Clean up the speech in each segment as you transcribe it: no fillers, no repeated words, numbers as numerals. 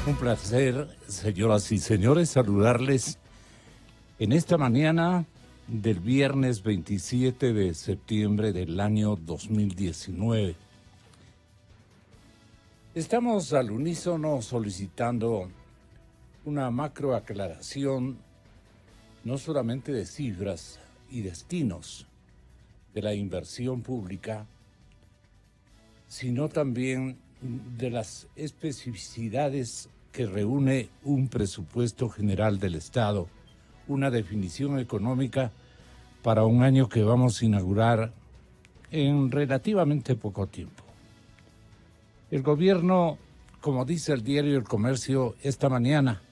Un placer, señoras y señores, saludarles en esta mañana del viernes 27 de septiembre del año 2019. Estamos al unísono solicitando una macro aclaración, no solamente de cifras y destinos de la inversión pública, sino también de las especificidades que reúne un presupuesto general del Estado, una definición económica para un año que vamos a inaugurar en relativamente poco tiempo. El gobierno, como dice el diario El Comercio esta mañana,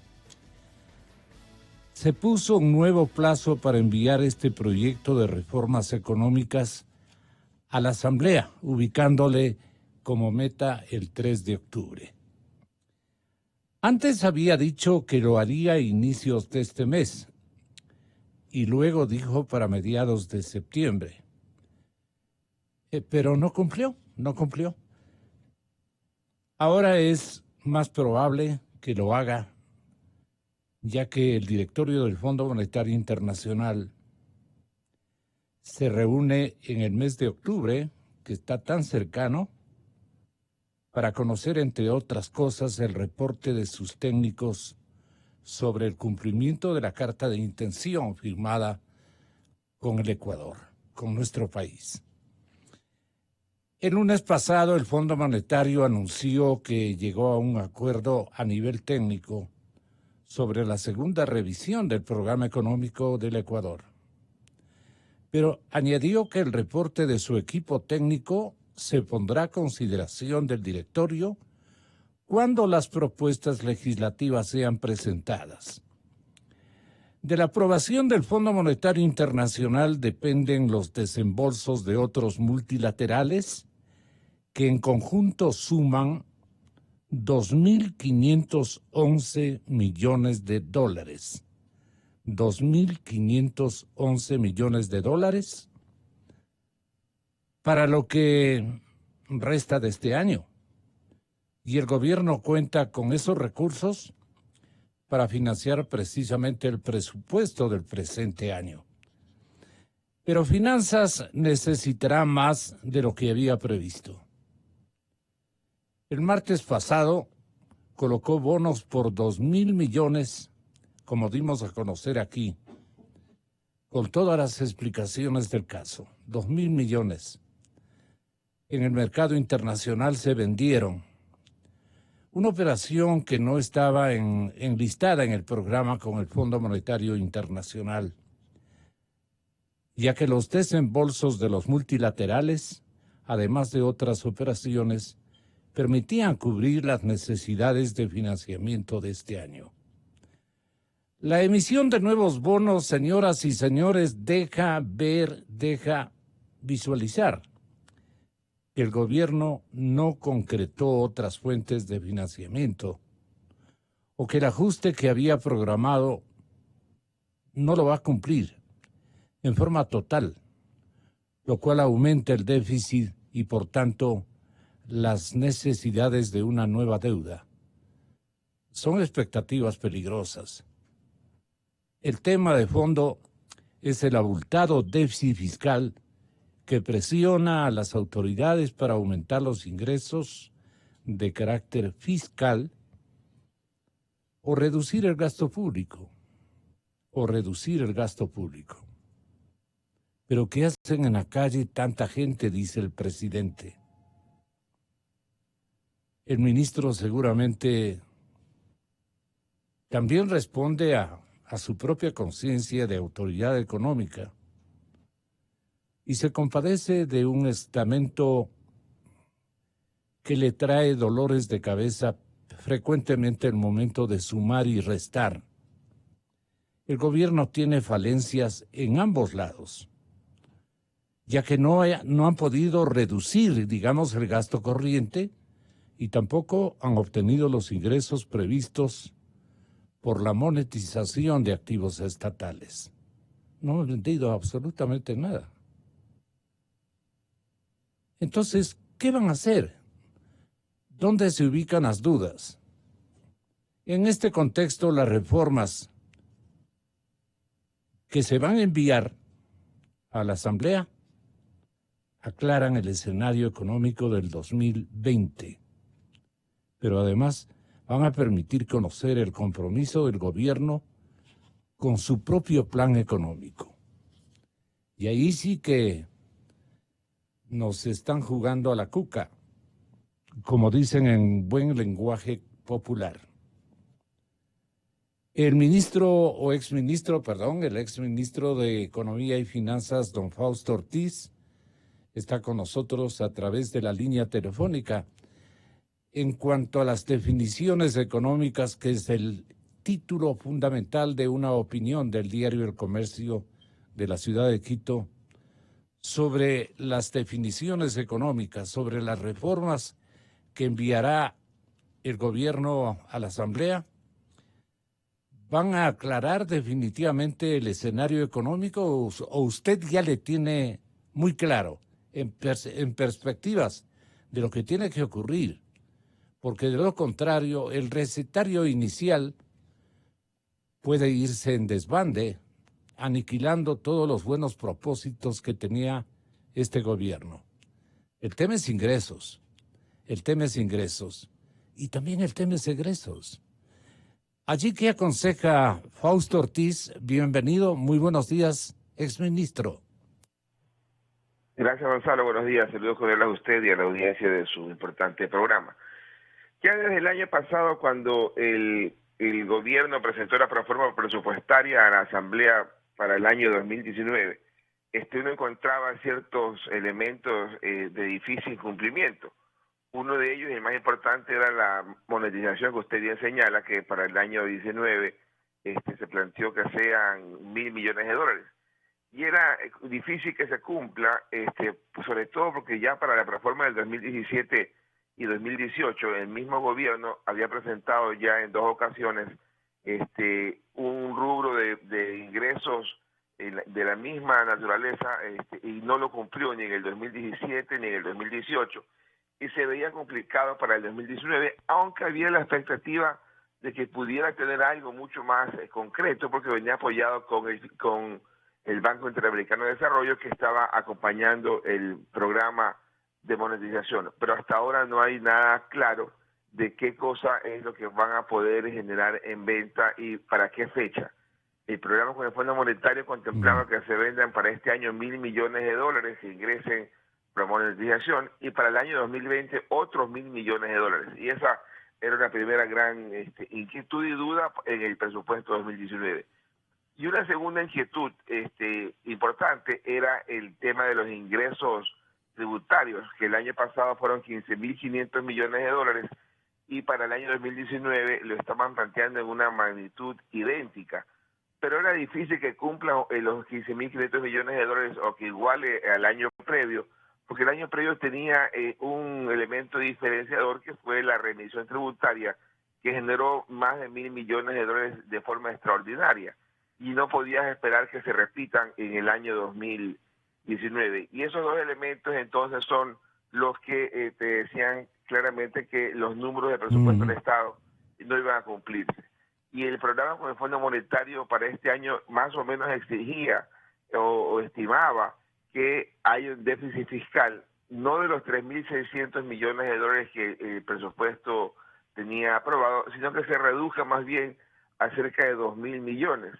se puso un nuevo plazo para enviar este proyecto de reformas económicas a la Asamblea, ubicándole como meta el 3 de octubre. Antes había dicho que lo haría a inicios de este mes y luego dijo para mediados de septiembre. Pero no cumplió. Ahora es más probable que lo haga, ya que el directorio del Fondo Monetario Internacional se reúne en el mes de octubre, que está tan cercano, para conocer, entre otras cosas, el reporte de sus técnicos sobre el cumplimiento de la carta de intención firmada con el Ecuador, con nuestro país. El lunes pasado, el Fondo Monetario anunció que llegó a un acuerdo a nivel técnico sobre la segunda revisión del programa económico del Ecuador. Pero añadió que el reporte de su equipo técnico se pondrá a consideración del directorio cuando las propuestas legislativas sean presentadas. De la aprobación del Fondo Monetario Internacional dependen los desembolsos de otros multilaterales que en conjunto suman 2.511 millones de dólares. 2.511 millones de dólares para lo que resta de este año. Y el gobierno cuenta con esos recursos para financiar precisamente el presupuesto del presente año. Pero Finanzas necesitará más de lo que había previsto. El martes pasado colocó bonos por 2.000 millones, como dimos a conocer aquí, con todas las explicaciones del caso. 2.000 millones. En el mercado internacional se vendieron. Una operación que no estaba enlistada en el programa con el Fondo Monetario Internacional, ya que los desembolsos de los multilaterales, además de otras operaciones, permitían cubrir las necesidades de financiamiento de este año. La emisión de nuevos bonos, señoras y señores, deja visualizar que el gobierno no concretó otras fuentes de financiamiento o que el ajuste que había programado no lo va a cumplir en forma total, lo cual aumenta el déficit y, por tanto, las necesidades de una nueva deuda. Son expectativas peligrosas. El tema de fondo es el abultado déficit fiscal que presiona a las autoridades para aumentar los ingresos de carácter fiscal o reducir el gasto público. Pero ¿qué hacen en la calle tanta gente?, dice el presidente. El ministro seguramente también responde a su propia conciencia de autoridad económica y se compadece de un estamento que le trae dolores de cabeza frecuentemente en el momento de sumar y restar. El gobierno tiene falencias en ambos lados, ya que no han podido reducir, digamos, el gasto corriente y tampoco han obtenido los ingresos previstos por la monetización de activos estatales. No han vendido absolutamente nada. Entonces, ¿qué van a hacer? ¿Dónde se ubican las dudas? En este contexto, las reformas que se van a enviar a la Asamblea aclaran el escenario económico del 2020, pero además van a permitir conocer el compromiso del gobierno con su propio plan económico. Y ahí sí que nos están jugando a la cuca, como dicen en buen lenguaje popular. El exministro de Economía y Finanzas, don Fausto Ortiz, está con nosotros a través de la línea telefónica. En cuanto a las definiciones económicas, que es el título fundamental de una opinión del diario El Comercio de la ciudad de Quito, sobre las definiciones económicas, sobre las reformas que enviará el gobierno a la Asamblea, ¿van a aclarar definitivamente el escenario económico o usted ya le tiene muy claro en perspectivas de lo que tiene que ocurrir? Porque de lo contrario, el recetario inicial puede irse en desbande, aniquilando todos los buenos propósitos que tenía este gobierno. El tema es ingresos, y también el tema es egresos. Allí que aconseja Fausto Ortiz, bienvenido, muy buenos días, exministro. Gracias, Gonzalo, buenos días, saludos cordiales a usted y a la audiencia de su importante programa. Ya desde el año pasado, cuando el gobierno presentó la reforma presupuestaria a la Asamblea para el año 2019, uno encontraba ciertos elementos de difícil cumplimiento. Uno de ellos, y el más importante, era la monetización que usted bien señala, que para el año 19 se planteó que sean $1.000 millones. Y era difícil que se cumpla, pues sobre todo porque ya para la reforma del 2017 y 2018, el mismo gobierno había presentado ya en 2 ocasiones un rubro de ingresos de la misma naturaleza, y no lo cumplió ni en el 2017 ni en el 2018, y se veía complicado para el 2019, aunque había la expectativa de que pudiera tener algo mucho más concreto, porque venía apoyado con el Banco Interamericano de Desarrollo, que estaba acompañando el programa de monetización. Pero hasta ahora no hay nada claro de qué cosa es lo que van a poder generar en venta y para qué fecha. El programa con el Fondo Monetario contemplaba que se vendan para este año $1.000 millones que ingresen para monetización, y para el año 2020 otros $1.000 millones. Y esa era la primera gran inquietud y duda en el presupuesto 2019. Y una segunda inquietud importante era el tema de los ingresos tributarios, que el año pasado fueron $15.500 millones, y para el año 2019 lo estaban planteando en una magnitud idéntica. Pero era difícil que cumplan los $15.500 millones o que iguale al año previo, porque el año previo tenía un elemento diferenciador, que fue la remisión tributaria, que generó más de $1.000 millones de forma extraordinaria, y no podías esperar que se repitan en el año 2019. Y esos 2 elementos entonces son los que te decían claramente que los números de presupuesto del Estado no iban a cumplirse. Y el programa con el Fondo Monetario para este año más o menos exigía o estimaba que hay un déficit fiscal, no de los $3.600 millones que el presupuesto tenía aprobado, sino que se reduzca más bien a cerca de 2.000 millones.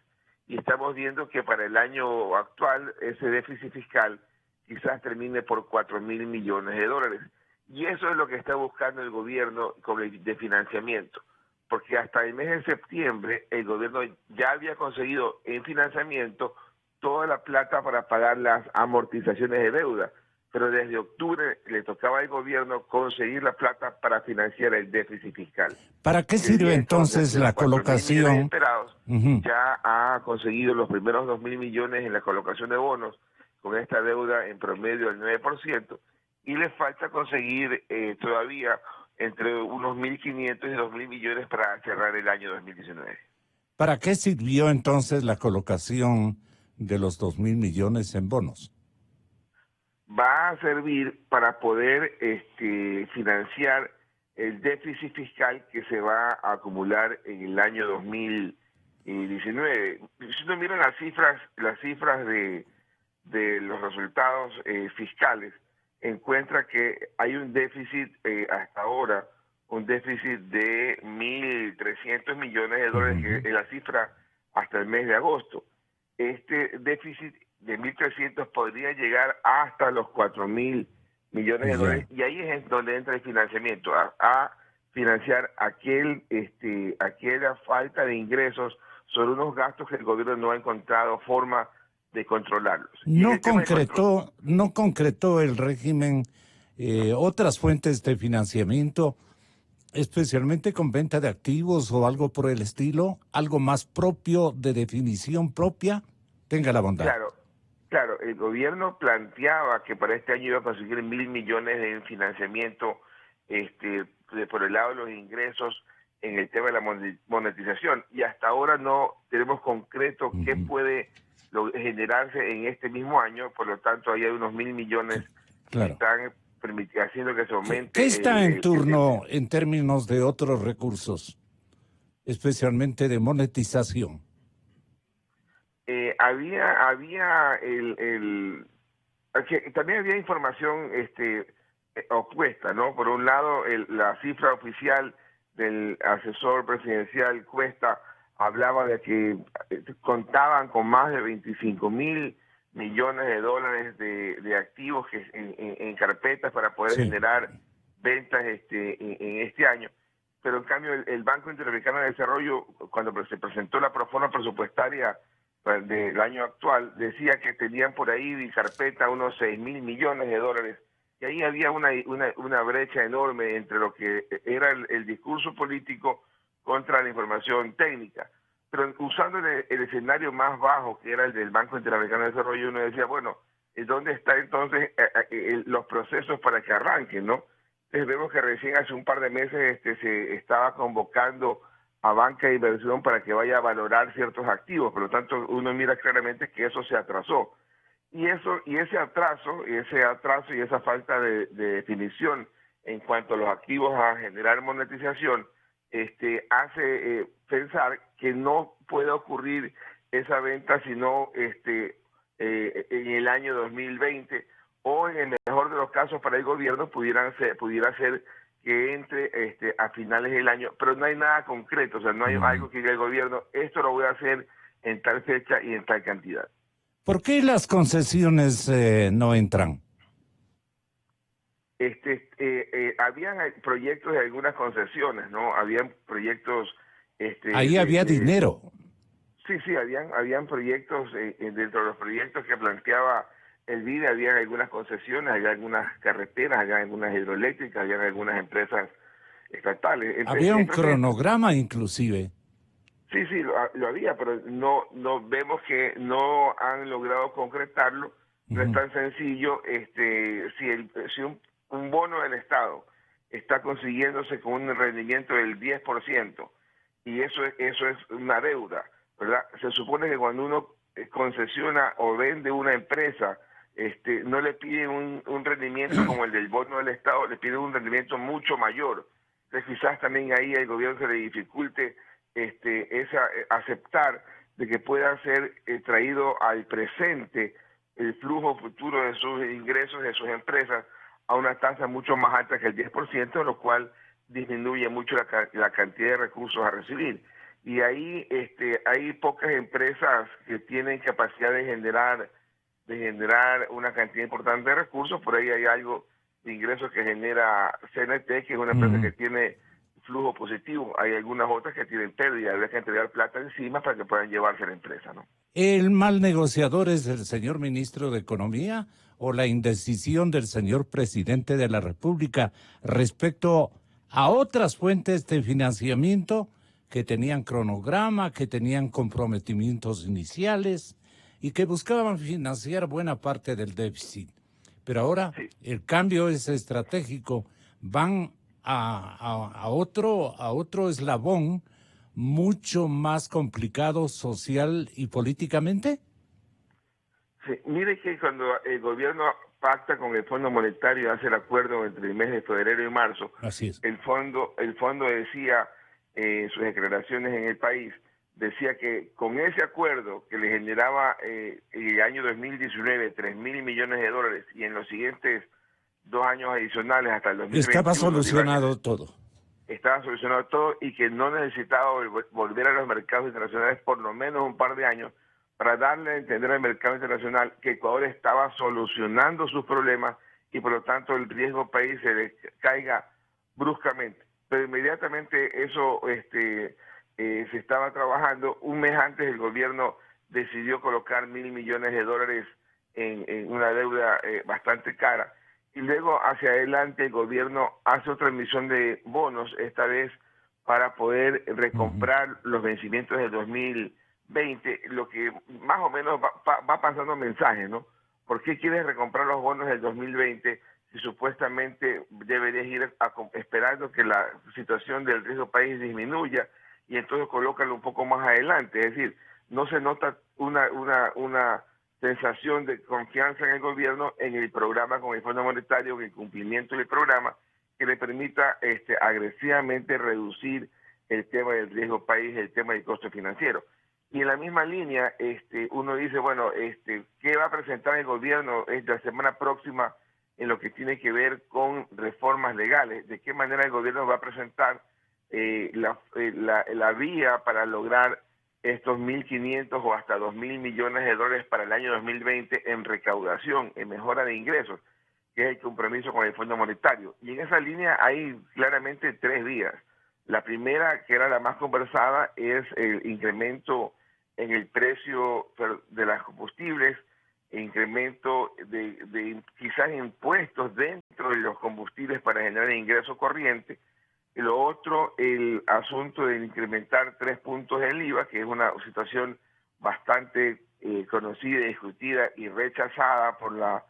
Y estamos viendo que para el año actual ese déficit fiscal quizás termine por $4.000 millones. Y eso es lo que está buscando el gobierno con el de financiamiento, porque hasta el mes de septiembre el gobierno ya había conseguido en financiamiento toda la plata para pagar las amortizaciones de deuda, pero desde octubre le tocaba al gobierno conseguir la plata para financiar el déficit fiscal. ¿Para qué sirve entonces la colocación? Esperados, ya ha conseguido los primeros 2.000 millones en la colocación de bonos, con esta deuda en promedio del 9%, y le falta conseguir todavía entre unos 1.500 y 2.000 millones para cerrar el año 2019. ¿Para qué sirvió entonces la colocación de los 2.000 millones en bonos? Va a servir para poder financiar el déficit fiscal que se va a acumular en el año 2019. Si uno mira las cifras de los resultados fiscales, encuentra que hay un déficit hasta ahora, un déficit de 1.300 millones de dólares, que es la cifra hasta el mes de agosto. Este déficit de 1.300 podría llegar hasta los 4.000 millones de dólares, y ahí es donde entra el financiamiento, a financiar aquella falta de ingresos sobre unos gastos que el gobierno no ha encontrado forma de controlarlos. No concretó el régimen otras fuentes de financiamiento, especialmente con venta de activos o algo por el estilo, algo más propio, de definición propia. Tenga la bondad. Claro, el gobierno planteaba que para este año iba a conseguir 1.000 millones de financiamiento por el lado de los ingresos en el tema de la monetización, y hasta ahora no tenemos concreto qué puede generarse en este mismo año. Por lo tanto, ahí hay unos 1.000 millones que están haciendo que se aumente. ¿Qué está en turno en términos de otros recursos, especialmente de monetización? También había información opuesta, ¿no? Por un lado, la cifra oficial del asesor presidencial Cuesta hablaba de que contaban con más de 25.000 millones de dólares de activos que en carpetas para poder generar ventas en este año. Pero en cambio el Banco Interamericano de Desarrollo, cuando se presentó la proforma presupuestaria del año actual, decía que tenían por ahí en carpeta unos 6.000 millones de dólares, y ahí había una brecha enorme entre lo que era el discurso político contra la información técnica. Pero usando el escenario más bajo, que era el del Banco Interamericano de Desarrollo, uno decía, bueno, ¿dónde están entonces los procesos para que arranquen, no? Entonces vemos que recién hace un par de meses se estaba convocando a banca de inversión para que vaya a valorar ciertos activos. Por lo tanto, uno mira claramente que eso se atrasó. Y ese atraso y esa falta de definición en cuanto a los activos a generar monetización hace pensar que no puede ocurrir esa venta sino en el año 2020, o en el mejor de los casos para el gobierno pudiera ser que entre a finales del año, pero no hay nada concreto, o sea, no hay algo que diga el gobierno, esto lo voy a hacer en tal fecha y en tal cantidad. ¿Por qué las concesiones no entran? Habían proyectos de algunas concesiones, ¿no? Habían proyectos... Ahí había dinero. Sí, habían proyectos, dentro de los proyectos que planteaba el BID, había algunas concesiones, había algunas carreteras, había algunas hidroeléctricas, había algunas empresas estatales. Había un cronograma inclusive. Sí, lo había, pero no vemos que no han logrado concretarlo. No es tan sencillo. Si un bono del Estado está consiguiéndose con un rendimiento del 10%, y eso es una deuda, ¿verdad? Se supone que cuando uno concesiona o vende una empresa, no le piden un rendimiento como el del bono del Estado, le piden un rendimiento mucho mayor. Entonces quizás también ahí al gobierno se le dificulte aceptar de que pueda ser traído al presente el flujo futuro de sus ingresos de sus empresas a una tasa mucho más alta que el 10%, lo cual disminuye mucho la cantidad de recursos a recibir. Y ahí hay pocas empresas que tienen capacidad de generar una cantidad importante de recursos. Por ahí hay algo de ingresos que genera CNT, que es una empresa que tiene flujo positivo. Hay algunas otras que tienen pérdida, habría que entregar plata encima para que puedan llevarse la empresa, ¿no? ¿El mal negociador es el señor ministro de Economía o la indecisión del señor presidente de la República respecto a otras fuentes de financiamiento que tenían cronograma, que tenían comprometimientos iniciales y que buscaban financiar buena parte del déficit? Pero ahora el cambio es estratégico, van a otro eslabón mucho más complicado social y políticamente. Sí, mire que cuando el gobierno pacta con el Fondo Monetario, hace el acuerdo entre el mes de febrero y marzo. Así es. El fondo decía, en sus declaraciones en el país, decía que con ese acuerdo que le generaba en el año 2019 $3.000 millones y en los siguientes 2 años adicionales hasta el 2021 estaba solucionado todo. Estaba solucionado todo y que no necesitaba volver a los mercados internacionales por lo menos un par de años para darle a entender al mercado internacional que Ecuador estaba solucionando sus problemas y por lo tanto el riesgo país se le caiga bruscamente. Pero inmediatamente eso se estaba trabajando. Un mes antes el gobierno decidió colocar $1.000 millones en una deuda bastante cara. Y luego hacia adelante el gobierno hace otra emisión de bonos, esta vez para poder recomprar los vencimientos del 2020, lo que más o menos va pasando mensajes, ¿no? ¿Por qué quieres recomprar los bonos del 2020 si supuestamente deberías ir esperando que la situación del riesgo país disminuya y entonces colócalo un poco más adelante? Es decir, no se nota una sensación de confianza en el gobierno, en el programa con el Fondo Monetario, en el cumplimiento del programa, que le permita agresivamente reducir el tema del riesgo país, el tema del costo financiero. Y en la misma línea, uno dice, bueno, ¿qué va a presentar el gobierno la semana próxima en lo que tiene que ver con reformas legales? ¿De qué manera el gobierno va a presentar la vía para lograr estos 1.500 o hasta 2.000 millones de dólares para el año 2020 en recaudación, en mejora de ingresos, que es el compromiso con el Fondo Monetario? Y en esa línea hay claramente 3 vías. La primera, que era la más conversada, es el incremento en el precio de los combustibles, incremento de quizás impuestos dentro de los combustibles para generar ingreso corriente. Y lo otro, el asunto de incrementar 3 puntos del IVA, que es una situación bastante conocida, discutida y rechazada por la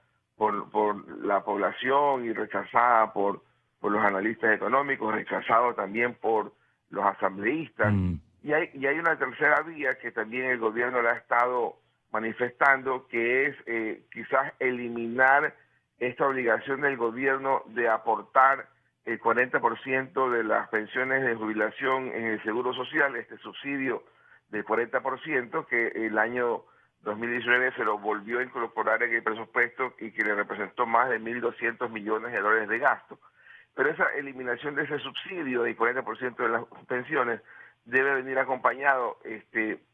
población y rechazada por los analistas económicos, rechazado también por los asambleístas. Y hay una tercera vía que también el gobierno la ha estado manifestando, que es quizás eliminar esta obligación del gobierno de aportar el 40% de las pensiones de jubilación en el Seguro Social, este subsidio del 40% que el año 2019 se lo volvió a incorporar en el presupuesto y que le representó más de $1.200 millones de gasto. Pero esa eliminación de ese subsidio del 40% de las pensiones debe venir acompañado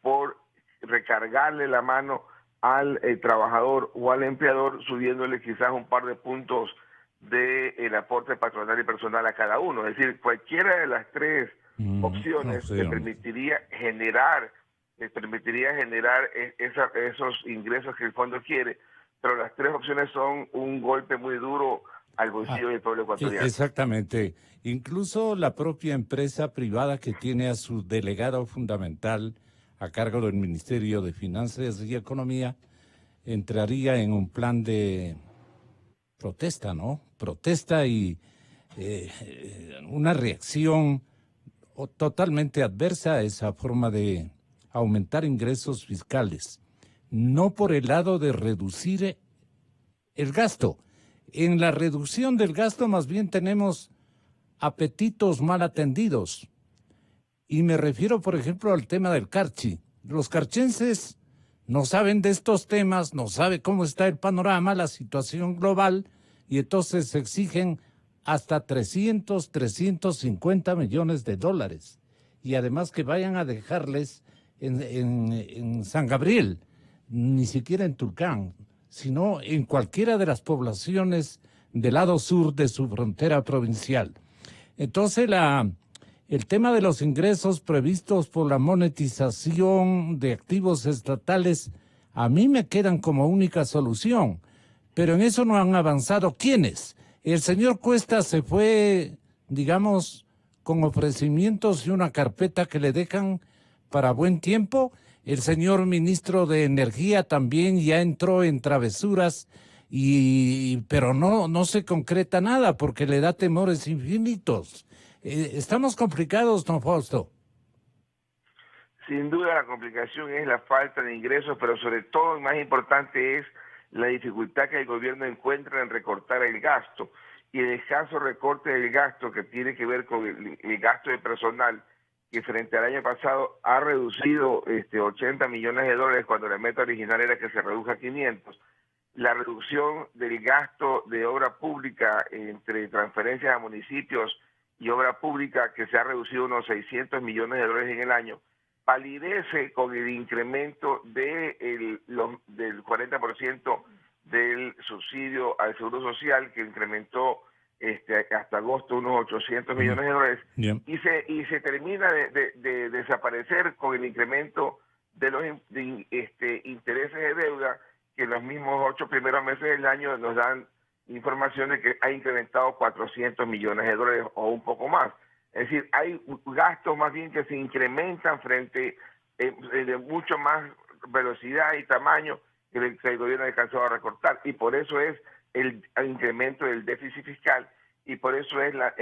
por recargarle la mano al trabajador o al empleador, subiéndole quizás un par de puntos del aporte patronal y personal a cada uno. Es decir, cualquiera de las 3 opciones le permitiría generar esos ingresos que el fondo quiere, pero las 3 opciones son un golpe muy duro al bolsillo del pueblo ecuatoriano. Exactamente. Incluso la propia empresa privada que tiene a su delegado fundamental a cargo del Ministerio de Finanzas y Economía entraría en un plan de protesta, ¿no? Protesta y una reacción totalmente adversa a esa forma de aumentar ingresos fiscales. No por el lado de reducir el gasto. En la reducción del gasto más bien tenemos apetitos mal atendidos. Y me refiero, por ejemplo, al tema del carchi. Los carchenses no saben de estos temas, no saben cómo está el panorama, la situación global, y entonces se exigen hasta 350 millones de dólares. Y además que vayan a dejarles en San Gabriel, ni siquiera en Tulcán, sino en cualquiera de las poblaciones del lado sur de su frontera provincial. Entonces, el tema de los ingresos previstos por la monetización de activos estatales a mí me quedan como única solución, pero en eso no han avanzado. ¿Quiénes? El señor Cuesta se fue, digamos, con ofrecimientos y una carpeta que le dejan para buen tiempo. El señor ministro de Energía también ya entró en travesuras, pero no se concreta nada porque le da temores infinitos. Estamos complicados, don Fausto. Sin duda la complicación es la falta de ingresos, pero sobre todo, y más importante, es la dificultad que el gobierno encuentra en recortar el gasto y el escaso recorte del gasto que tiene que ver con el gasto de personal, que frente al año pasado ha reducido 80 millones de dólares cuando la meta original era que se reduzca a 500. La reducción del gasto de obra pública entre transferencias a municipios y obra pública, que se ha reducido unos 600 millones de dólares en el año, palidece con el incremento del 40% del subsidio al Seguro Social, que incrementó hasta agosto unos 800 millones de dólares, y se termina de desaparecer con el incremento de los intereses de deuda, que en los mismos 8 primeros meses del año nos dan información de que ha incrementado 400 millones de dólares o un poco más. Es decir, hay gastos más bien que se incrementan frente de mucho más velocidad y tamaño que el gobierno ha alcanzado a recortar, y por eso es el incremento del déficit fiscal, y por eso es la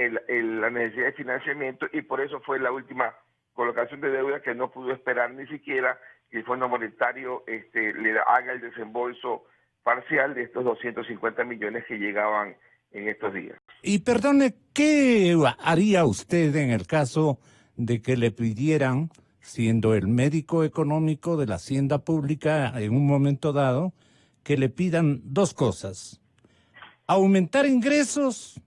necesidad de financiamiento, y por eso fue la última colocación de deuda, que no pudo esperar ni siquiera que el Fondo Monetario le haga el desembolso parcial de estos 250 millones que llegaban en estos días. Y perdone, ¿qué haría usted en el caso de que le pidieran, siendo el médico económico de la Hacienda Pública en un momento dado, que le pidan dos cosas: aumentar ingresos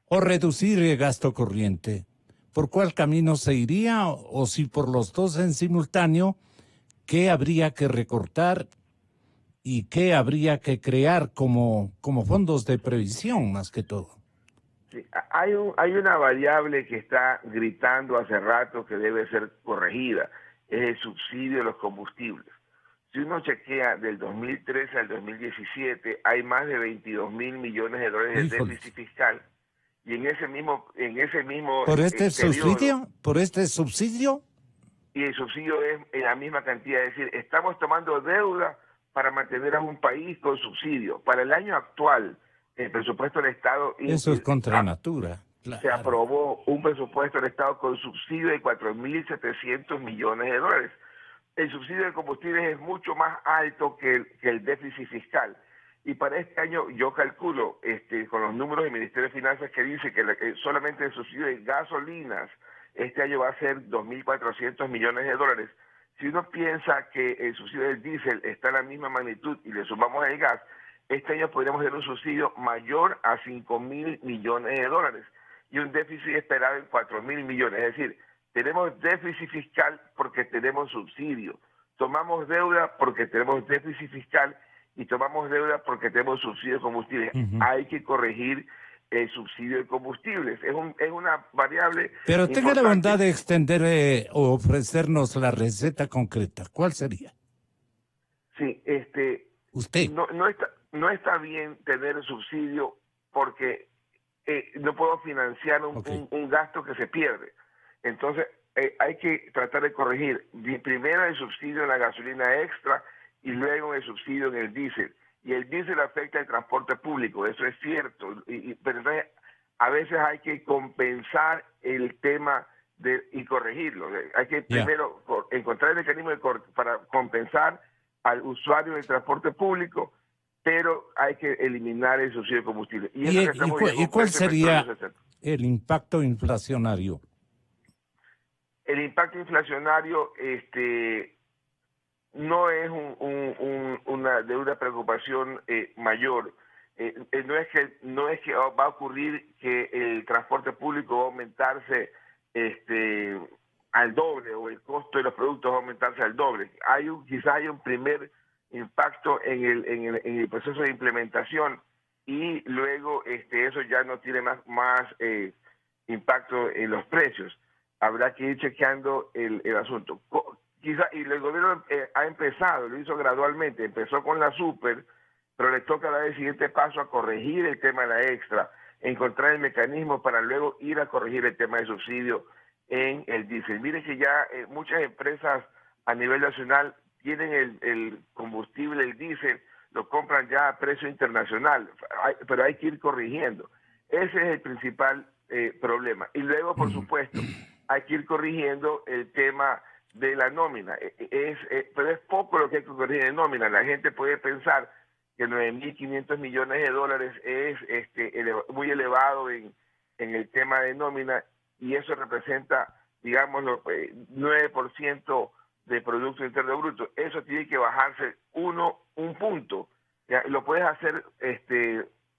o reducir el gasto corriente? ¿Por cuál camino se iría? O si por los dos en simultáneo, ¿qué habría que recortar y qué habría que crear como fondos de previsión, más que todo? Sí, hay una variable que está gritando hace rato que debe ser corregida, es el subsidio de los combustibles. Si uno chequea del 2013 al 2017, hay más de 22 mil millones de dólares de déficit fiscal, y en ese mismo ¿Por este periodo, subsidio? y el subsidio es en la misma cantidad, es decir, estamos tomando deuda para mantener a un país con subsidio. Para el año actual, el presupuesto del Estado... Eso es contra natura. Se Claro. aprobó un presupuesto del Estado con subsidio de 4.700 millones de dólares. El subsidio de combustibles es mucho más alto que el déficit fiscal. Y para este año yo calculo, con los números del Ministerio de Finanzas, que dice que solamente el subsidio de gasolinas este año va a ser 2.400 millones de dólares. Si uno piensa que el subsidio del diésel está en la misma magnitud y le sumamos el gas, este año podríamos tener un subsidio mayor a 5.000 millones de dólares y un déficit esperado en 4.000 millones. Es decir, tenemos déficit fiscal porque tenemos subsidio. Tomamos deuda porque tenemos déficit fiscal y tomamos deuda porque tenemos subsidio de combustibles. Hay que corregir el subsidio de combustibles. Es una variable. Pero tenga importante. la bondad de extender o ofrecernos la receta concreta. ¿Cuál sería? Sí, usted. No está bien tener subsidio porque no puedo financiar un gasto que se pierde. Entonces, hay que tratar de corregir primero el subsidio en la gasolina extra y luego el subsidio en el diésel. Y el diésel afecta el transporte público, eso es cierto. Pero entonces, a veces hay que compensar el tema y corregirlo. Hay que primero encontrar el mecanismo para compensar al usuario del transporte público, pero hay que eliminar el subsidio de combustible. ¿Y cuál sería el impacto inflacionario? El impacto inflacionario no es de una preocupación mayor. No es que va a ocurrir que el transporte público va a aumentarse al doble, o el costo de los productos va a aumentarse al doble. Quizás hay un primer impacto en el proceso de implementación, y luego eso ya no tiene más impacto en los precios. Habrá que ir chequeando el asunto. Y el gobierno ha empezado, lo hizo gradualmente, empezó con la super, pero le toca dar el siguiente paso a corregir el tema de la extra, encontrar el mecanismo para luego ir a corregir el tema de subsidio en el diésel. Mire que ya muchas empresas a nivel nacional tienen el combustible, el diésel, lo compran ya a precio internacional, pero hay que ir corrigiendo. Ese es el principal problema. Y luego, por supuesto, hay que ir corrigiendo el tema de la nómina. Pero es poco lo que hay que corregir en nómina. La gente puede pensar que 9.500 millones de dólares es muy elevado en el tema de nómina, y eso representa, digamos, 9% de Producto Interno Bruto. Eso tiene que bajarse un punto. ¿Ya? Lo puedes hacer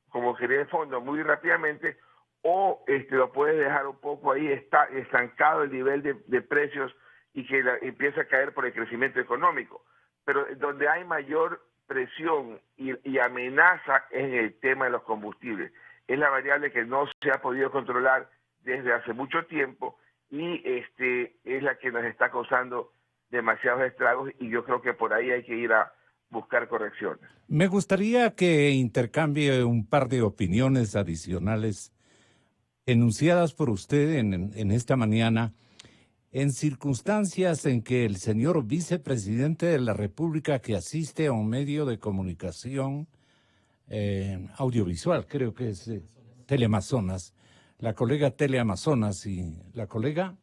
como gerente de fondo muy rápidamente, o lo puedes dejar un poco ahí estancado el nivel de precios, y que empieza a caer por el crecimiento económico. Pero donde hay mayor presión y amenaza es en el tema de los combustibles. Es la variable que no se ha podido controlar desde hace mucho tiempo, y es la que nos está causando demasiados estragos, y yo creo que por ahí hay que ir a buscar correcciones. Me gustaría que intercambie un par de opiniones adicionales enunciadas por usted en esta mañana, en circunstancias en que el señor vicepresidente de la República, que asiste a un medio de comunicación audiovisual, creo que es Teleamazonas, la colega Teleamazonas y la colega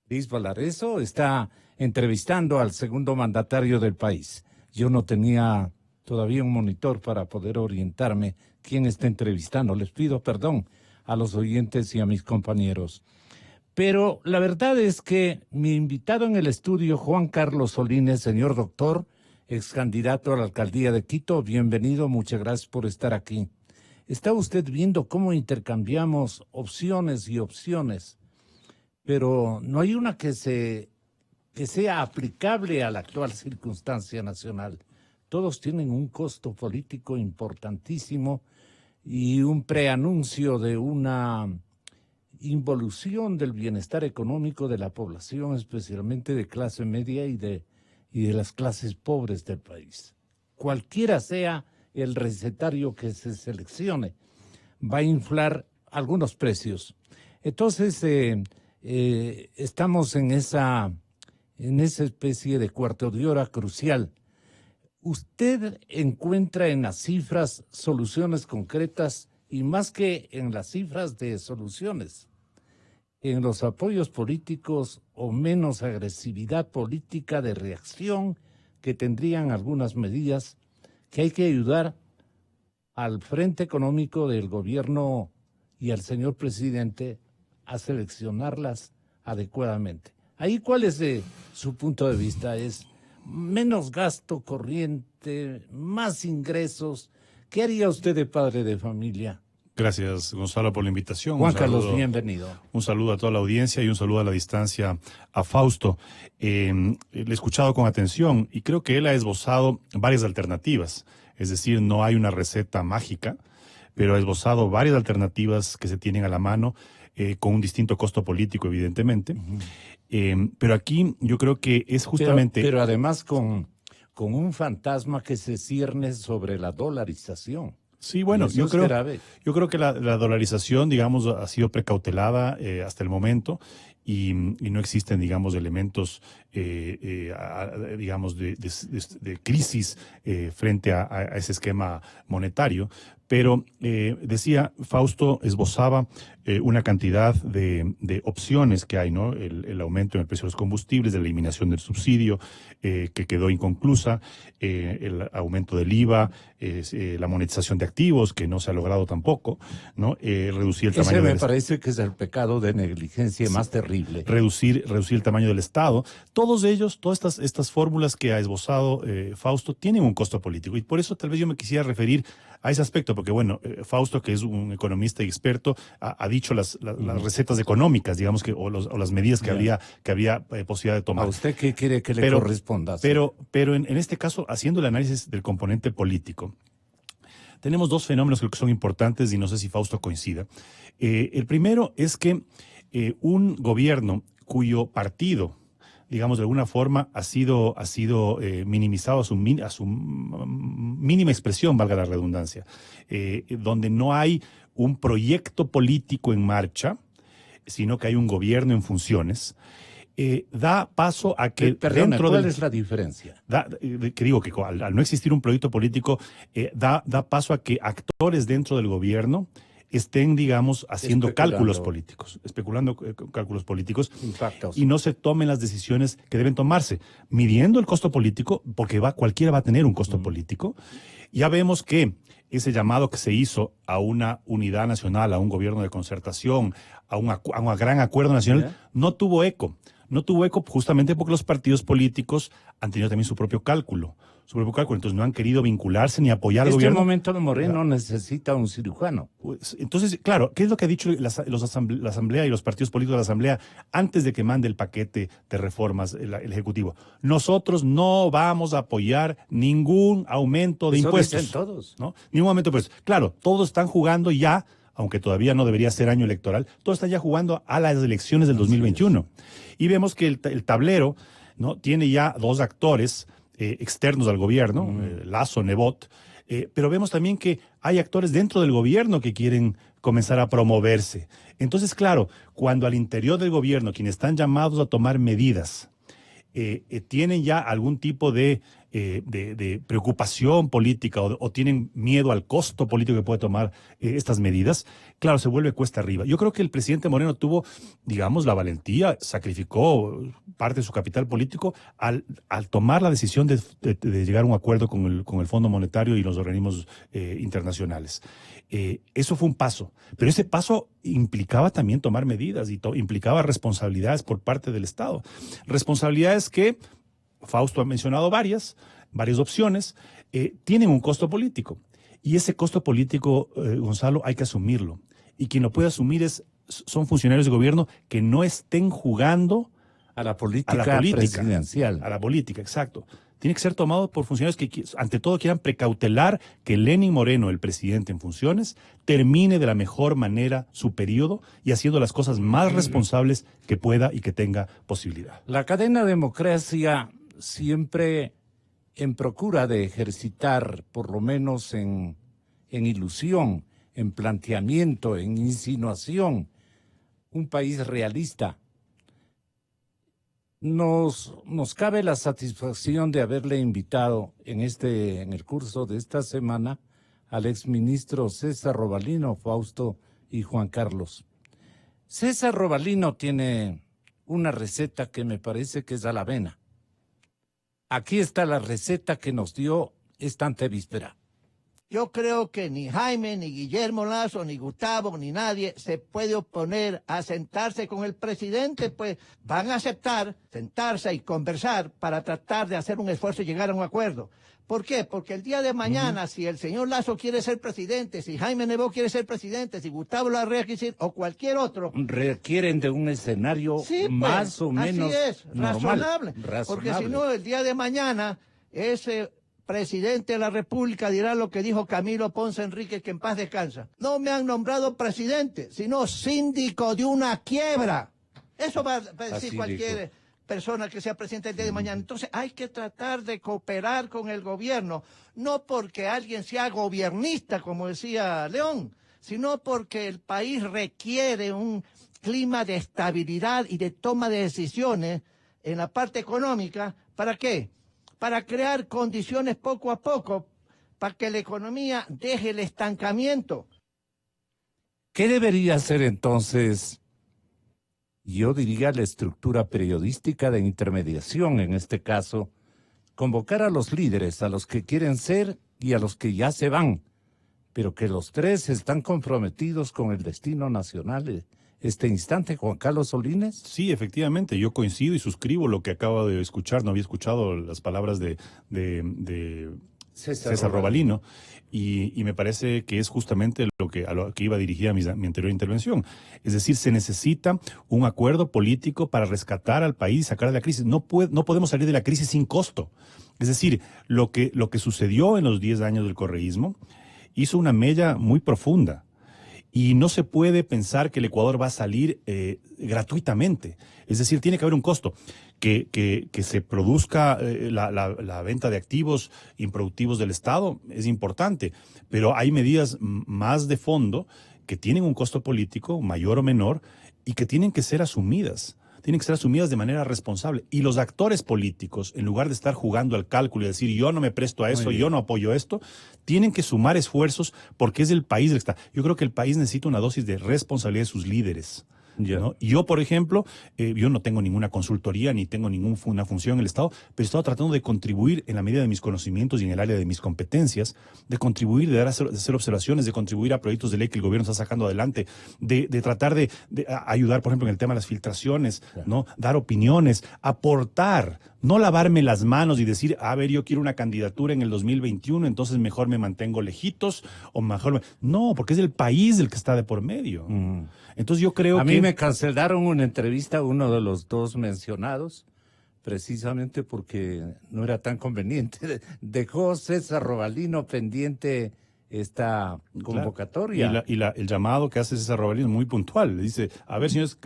Liz Valareso está entrevistando al segundo mandatario del país. Yo no tenía todavía un monitor para poder orientarme quién está entrevistando. Les pido perdón a los oyentes y a mis compañeros. Pero la verdad es que mi invitado en el estudio, Juan Carlos Solines, señor doctor, ex candidato a la alcaldía de Quito, bienvenido, muchas gracias por estar aquí. Está usted viendo cómo intercambiamos opciones y opciones, pero no hay una que sea aplicable a la actual circunstancia nacional. Todos tienen un costo político importantísimo y un preanuncio de una involución del bienestar económico de la población, especialmente de clase media y de las clases pobres del país. Cualquiera sea el recetario que se seleccione, va a inflar algunos precios. Entonces, estamos en esa especie de cuarto de hora crucial. ¿Usted encuentra en las cifras soluciones concretas, y más que en las cifras de soluciones, en los apoyos políticos o menos agresividad política de reacción que tendrían algunas medidas que hay que ayudar al frente económico del gobierno y al señor presidente a seleccionarlas adecuadamente? Ahí, ¿cuál es su punto de vista? ¿Es menos gasto corriente, más ingresos? ¿Qué haría usted de padre de familia? Gracias, Gonzalo, por la invitación. Juan Carlos, bienvenido. Un saludo a toda la audiencia y un saludo a la distancia a Fausto. Le he escuchado con atención y creo que él ha esbozado varias alternativas. Es decir, no hay una receta mágica, pero ha esbozado varias alternativas que se tienen a la mano, con un distinto costo político, evidentemente. Pero aquí yo creo que es justamente... Pero además con un fantasma que se cierne sobre la dolarización. Sí, bueno, yo creo que la dolarización, digamos, ha sido precautelada hasta el momento, y no existen, digamos, elementos, digamos, de crisis frente a ese esquema monetario. Pero decía, Fausto esbozaba una cantidad de opciones que hay, ¿no? El aumento en el precio de los combustibles, la eliminación del subsidio que quedó inconclusa, el aumento del IVA, la monetización de activos que no se ha logrado tampoco, ¿no? Reducir el tamaño me parece que es el pecado de negligencia más terrible. Reducir el tamaño del Estado. Todos ellos, todas estas fórmulas que ha esbozado Fausto tienen un costo político, y por eso tal vez yo me quisiera referir a ese aspecto, porque bueno, Fausto, que es un economista y experto, ha dicho las recetas económicas, digamos, o las medidas que había posibilidad de tomar. ¿A usted qué quiere que le corresponda? Pero en este caso, haciendo el análisis del componente político, tenemos dos fenómenos que son importantes y no sé si Fausto coincida. El primero es que un gobierno cuyo partido, digamos, de alguna forma ha sido minimizado a su mínima expresión, valga la redundancia, donde no hay un proyecto político en marcha, sino que hay un gobierno en funciones, da paso a que... Perdona, ¿cuál es la diferencia? Que digo que al no existir un proyecto político, da paso a que actores dentro del gobierno estén, digamos, haciendo cálculos Especulando. políticos, especulando con cálculos políticos Impactos. y no se tomen las decisiones que deben tomarse, midiendo el costo político, porque cualquiera va a tener un costo político. Ya vemos que ese llamado que se hizo a una unidad nacional, a un gobierno de concertación, a un gran acuerdo nacional, no tuvo eco. No tuvo eco justamente porque los partidos políticos han tenido también su propio cálculo. Entonces no han querido vincularse ni apoyar al Este gobierno. momento de Moreno necesita un cirujano. Pues, entonces, claro, ¿qué es lo que ha dicho la Asamblea y los partidos políticos de la Asamblea antes de que mande el paquete de reformas el Ejecutivo? Nosotros no vamos a apoyar ningún aumento de Eso impuestos. dicen todos. ¿No? Ningún aumento de impuestos. Claro, todos están jugando ya, aunque todavía no debería ser año electoral, todos están ya jugando a las elecciones del 2021. Y vemos que el tablero, ¿no?, tiene ya dos actores externos al gobierno, Lasso, Nebot, pero vemos también que hay actores dentro del gobierno que quieren comenzar a promoverse. Entonces, claro, cuando al interior del gobierno, quienes están llamados a tomar medidas, tienen ya algún tipo de preocupación política o tienen miedo al costo político que puede tomar estas medidas, claro, se vuelve cuesta arriba. Yo creo que el presidente Moreno tuvo, digamos, la valentía, sacrificó parte de su capital político al tomar la decisión de llegar a un acuerdo con el Fondo Monetario y los organismos internacionales. Eso fue un paso, pero ese paso implicaba también tomar medidas y implicaba responsabilidades por parte del Estado. Responsabilidades que Fausto ha mencionado varias opciones, tienen un costo político. Y ese costo político, Gonzalo, hay que asumirlo. Y quien lo puede asumir son funcionarios de gobierno que no estén jugando a la política presidencial. A la política, exacto. Tiene que ser tomado por funcionarios que, ante todo, quieran precautelar que Lenín Moreno, el presidente en funciones, termine de la mejor manera su periodo y haciendo las cosas más responsables que pueda y que tenga posibilidad. La cadena Democracia siempre en procura de ejercitar, por lo menos en ilusión, en planteamiento, en insinuación, un país realista. Nos cabe la satisfacción de haberle invitado en el curso de esta semana al exministro César Robalino, Fausto y Juan Carlos. César Robalino tiene una receta que me parece que es a la avena. Aquí está la receta que nos dio esta antevíspera. Yo creo que ni Jaime, ni Guillermo Lasso, ni Gustavo, ni nadie se puede oponer a sentarse con el presidente, pues van a aceptar sentarse y conversar para tratar de hacer un esfuerzo y llegar a un acuerdo. ¿Por qué? Porque el día de mañana, si el señor Lasso quiere ser presidente, si Jaime Nebot quiere ser presidente, si Gustavo Larrea quiere ser, o cualquier otro, requieren de un escenario más o menos así es, normal, razonable. Porque si no, el día de mañana, ese presidente de la República dirá lo que dijo Camilo Ponce Enríquez, que en paz descansa. No me han nombrado presidente, sino síndico de una quiebra. Eso va a decir cualquier persona que sea presidente el día de mañana. Entonces hay que tratar de cooperar con el gobierno, no porque alguien sea gobiernista, como decía León, sino porque el país requiere un clima de estabilidad y de toma de decisiones en la parte económica. ¿Para qué? Para crear condiciones poco a poco, para que la economía deje el estancamiento. ¿Qué debería ser entonces, yo diría, la estructura periodística de intermediación, en este caso, convocar a los líderes, a los que quieren ser y a los que ya se van, pero que los tres están comprometidos con el destino nacional? Este instante, Juan Carlos Solines. Sí, efectivamente, yo coincido y suscribo lo que acabo de escuchar. No había escuchado las palabras de César Robalino y me parece que es justamente a lo que iba dirigida mi anterior intervención. Es decir, se necesita un acuerdo político para rescatar al país, sacar de la crisis. No podemos salir de la crisis sin costo. Es decir, lo que sucedió en los 10 años del correísmo hizo una mella muy profunda. Y no se puede pensar que el Ecuador va a salir gratuitamente. Es decir, tiene que haber un costo. Que se produzca la venta de activos improductivos del Estado es importante, pero hay medidas más de fondo que tienen un costo político, mayor o menor, y que tienen que ser asumidas. tienen que ser asumidas de manera responsable. Y los actores políticos, en lugar de estar jugando al cálculo y decir yo no me presto a eso, yo no apoyo esto, tienen que sumar esfuerzos porque es el país el que está. Yo creo que el país necesita una dosis de responsabilidad de sus líderes. ¿No? Yo, por ejemplo, yo no tengo ninguna consultoría ni tengo ninguna función en el Estado, pero he estado tratando de contribuir en la medida de mis conocimientos y en el área de mis competencias, de contribuir, de hacer observaciones, de contribuir a proyectos de ley que el gobierno está sacando adelante, de tratar de ayudar, por ejemplo, en el tema de las filtraciones, ¿no? Dar opiniones, aportar, no lavarme las manos y decir, a ver, yo quiero una candidatura en el 2021, entonces mejor me mantengo lejitos o mejor... No, porque es el país el que está de por medio. Entonces yo creo que... A mí me cancelaron una entrevista, uno de los dos mencionados, precisamente porque no era tan conveniente. Dejó César Robalino pendiente esta convocatoria. Claro. Y el llamado que hace César Robalino es muy puntual. Le dice, a ver, señores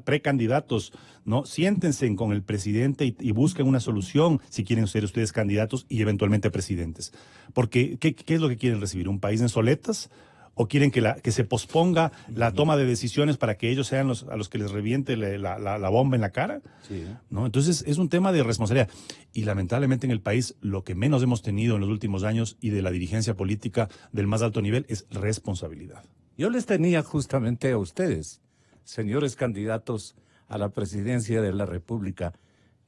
precandidatos, ¿no? Siéntense con el presidente y busquen una solución si quieren ser ustedes candidatos y eventualmente presidentes. Porque, ¿qué es lo que quieren recibir? ¿Un país en soletas? ¿O quieren que se posponga la toma de decisiones para que ellos sean a los que les reviente la bomba en la cara? Sí. ¿No? Entonces es un tema de responsabilidad. Y lamentablemente en el país lo que menos hemos tenido en los últimos años y de la dirigencia política del más alto nivel es responsabilidad. Yo les tenía justamente a ustedes, señores candidatos a la presidencia de la República,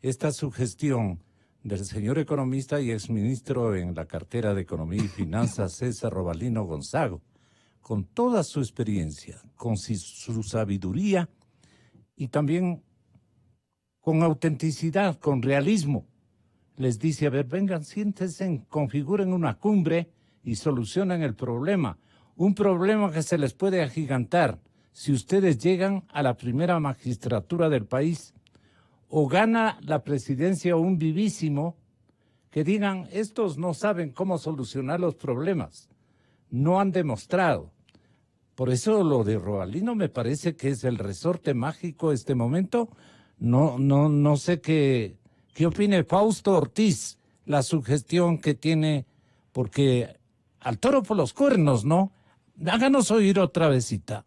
esta sugestión del señor economista y exministro en la cartera de Economía y Finanzas, César Robalino Gonzago, con toda su experiencia, con su sabiduría y también con autenticidad, con realismo. Les dice, a ver, vengan, siéntense, configuren una cumbre y solucionen el problema. Un problema que se les puede agigantar si ustedes llegan a la primera magistratura del país o gana la presidencia un vivísimo que digan, estos no saben cómo solucionar los problemas. No han demostrado. Por eso lo de Robalino me parece que es el resorte mágico este momento. No sé qué opine Fausto Ortiz, la sugestión que tiene, porque al toro por los cuernos, ¿no? Háganos oír otra vezita.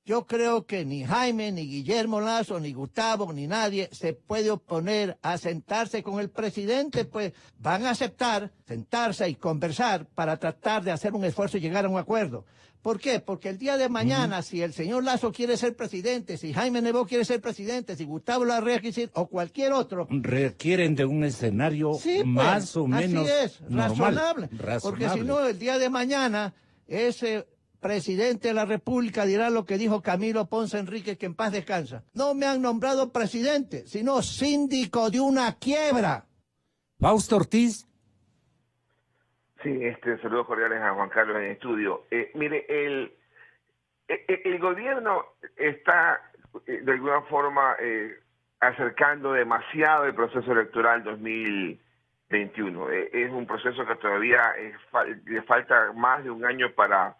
Yo creo que ni Jaime, ni Guillermo Lasso, ni Gustavo, ni nadie se puede oponer a sentarse con el presidente, pues van a aceptar sentarse y conversar para tratar de hacer un esfuerzo y llegar a un acuerdo. ¿Por qué? Porque el día de mañana, si el señor Lasso quiere ser presidente, si Jaime Nebot quiere ser presidente, si Gustavo Larrea quiere ser, o cualquier otro... Requieren de un escenario más o menos razonable. Porque si no, el día de mañana, ese presidente de la República dirá lo que dijo Camilo Ponce Enríquez, que en paz descansa. No me han nombrado presidente, sino síndico de una quiebra. Fausto Ortiz. Sí, saludos cordiales a Juan Carlos en el estudio. Mire, el gobierno está de alguna forma acercando demasiado el proceso electoral 2021. Es un proceso que todavía le falta más de un año para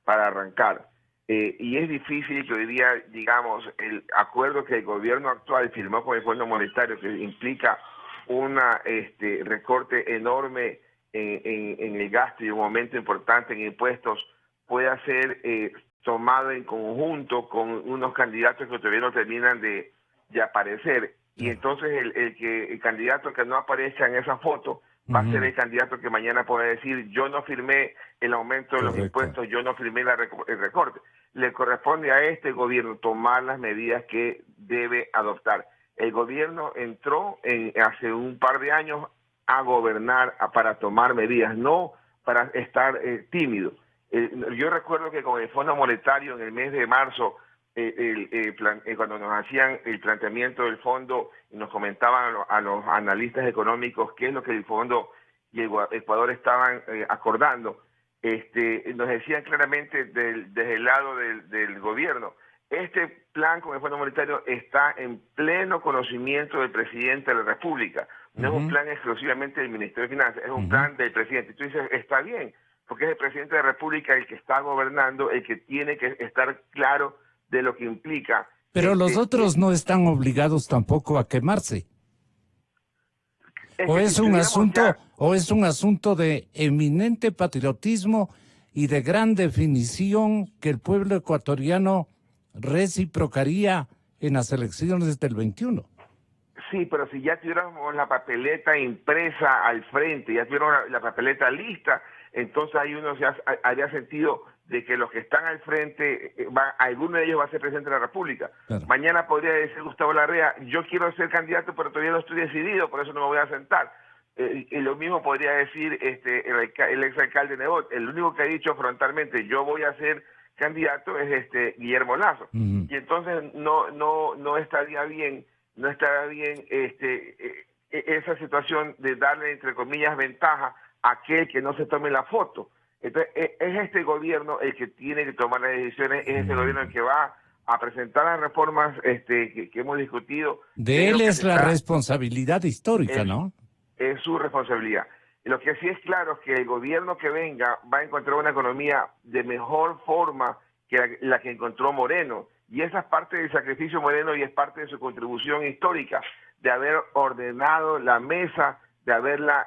arrancar. Y es difícil que hoy día, digamos, el acuerdo que el gobierno actual firmó con el Fondo Monetario, que implica una recorte enorme en el gasto y un aumento importante en impuestos, pueda ser tomado en conjunto con unos candidatos que todavía no terminan de aparecer. Y entonces el candidato que no aparezca en esa foto va a ser el candidato que mañana pueda decir, yo no firmé el aumento de los impuestos, yo no firmé el recorte. Le corresponde a este gobierno tomar las medidas que debe adoptar. El gobierno entró hace un par de años a gobernar, para tomar medidas, no para estar tímido. Yo recuerdo que con el Fondo Monetario en el mes de marzo, cuando nos hacían el planteamiento del fondo y nos comentaban a los analistas económicos qué es lo que el fondo y el Ecuador estaban acordando, nos decían claramente desde el lado del gobierno, este plan con el Fondo Monetario está en pleno conocimiento del presidente de la República. No es un plan exclusivamente del Ministerio de Finanzas, es un plan del presidente. Tú dices, está bien, porque es el presidente de la República el que está gobernando, el que tiene que estar claro de lo que implica. Pero los otros no están obligados tampoco a quemarse. O es un asunto de eminente patriotismo y de gran definición que el pueblo ecuatoriano reciprocaría en las elecciones del 21. Sí, pero si ya tuviéramos la papeleta impresa al frente, ya tuviéramos la papeleta lista, entonces ahí uno se haría sentido de que los que están al frente, alguno de ellos va a ser presidente de la República. Claro. Mañana podría decir Gustavo Larrea, yo quiero ser candidato, pero todavía no estoy decidido, por eso no me voy a sentar. Y lo mismo podría decir el exalcalde Nebot. El único que ha dicho frontalmente, yo voy a ser candidato, es Guillermo Lasso. Y entonces no estaría bien, esa situación de darle, entre comillas, ventaja a aquel que no se tome la foto. Entonces, es este gobierno el que tiene que tomar las decisiones, es este gobierno el que va a presentar las reformas que hemos discutido. De él es la responsabilidad histórica, ¿no? Es su responsabilidad. Lo que sí es claro es que el gobierno que venga va a encontrar una economía de mejor forma que la que encontró Moreno. Y esa es parte del sacrificio Moreno y es parte de su contribución histórica, de haber ordenado la mesa, de haberla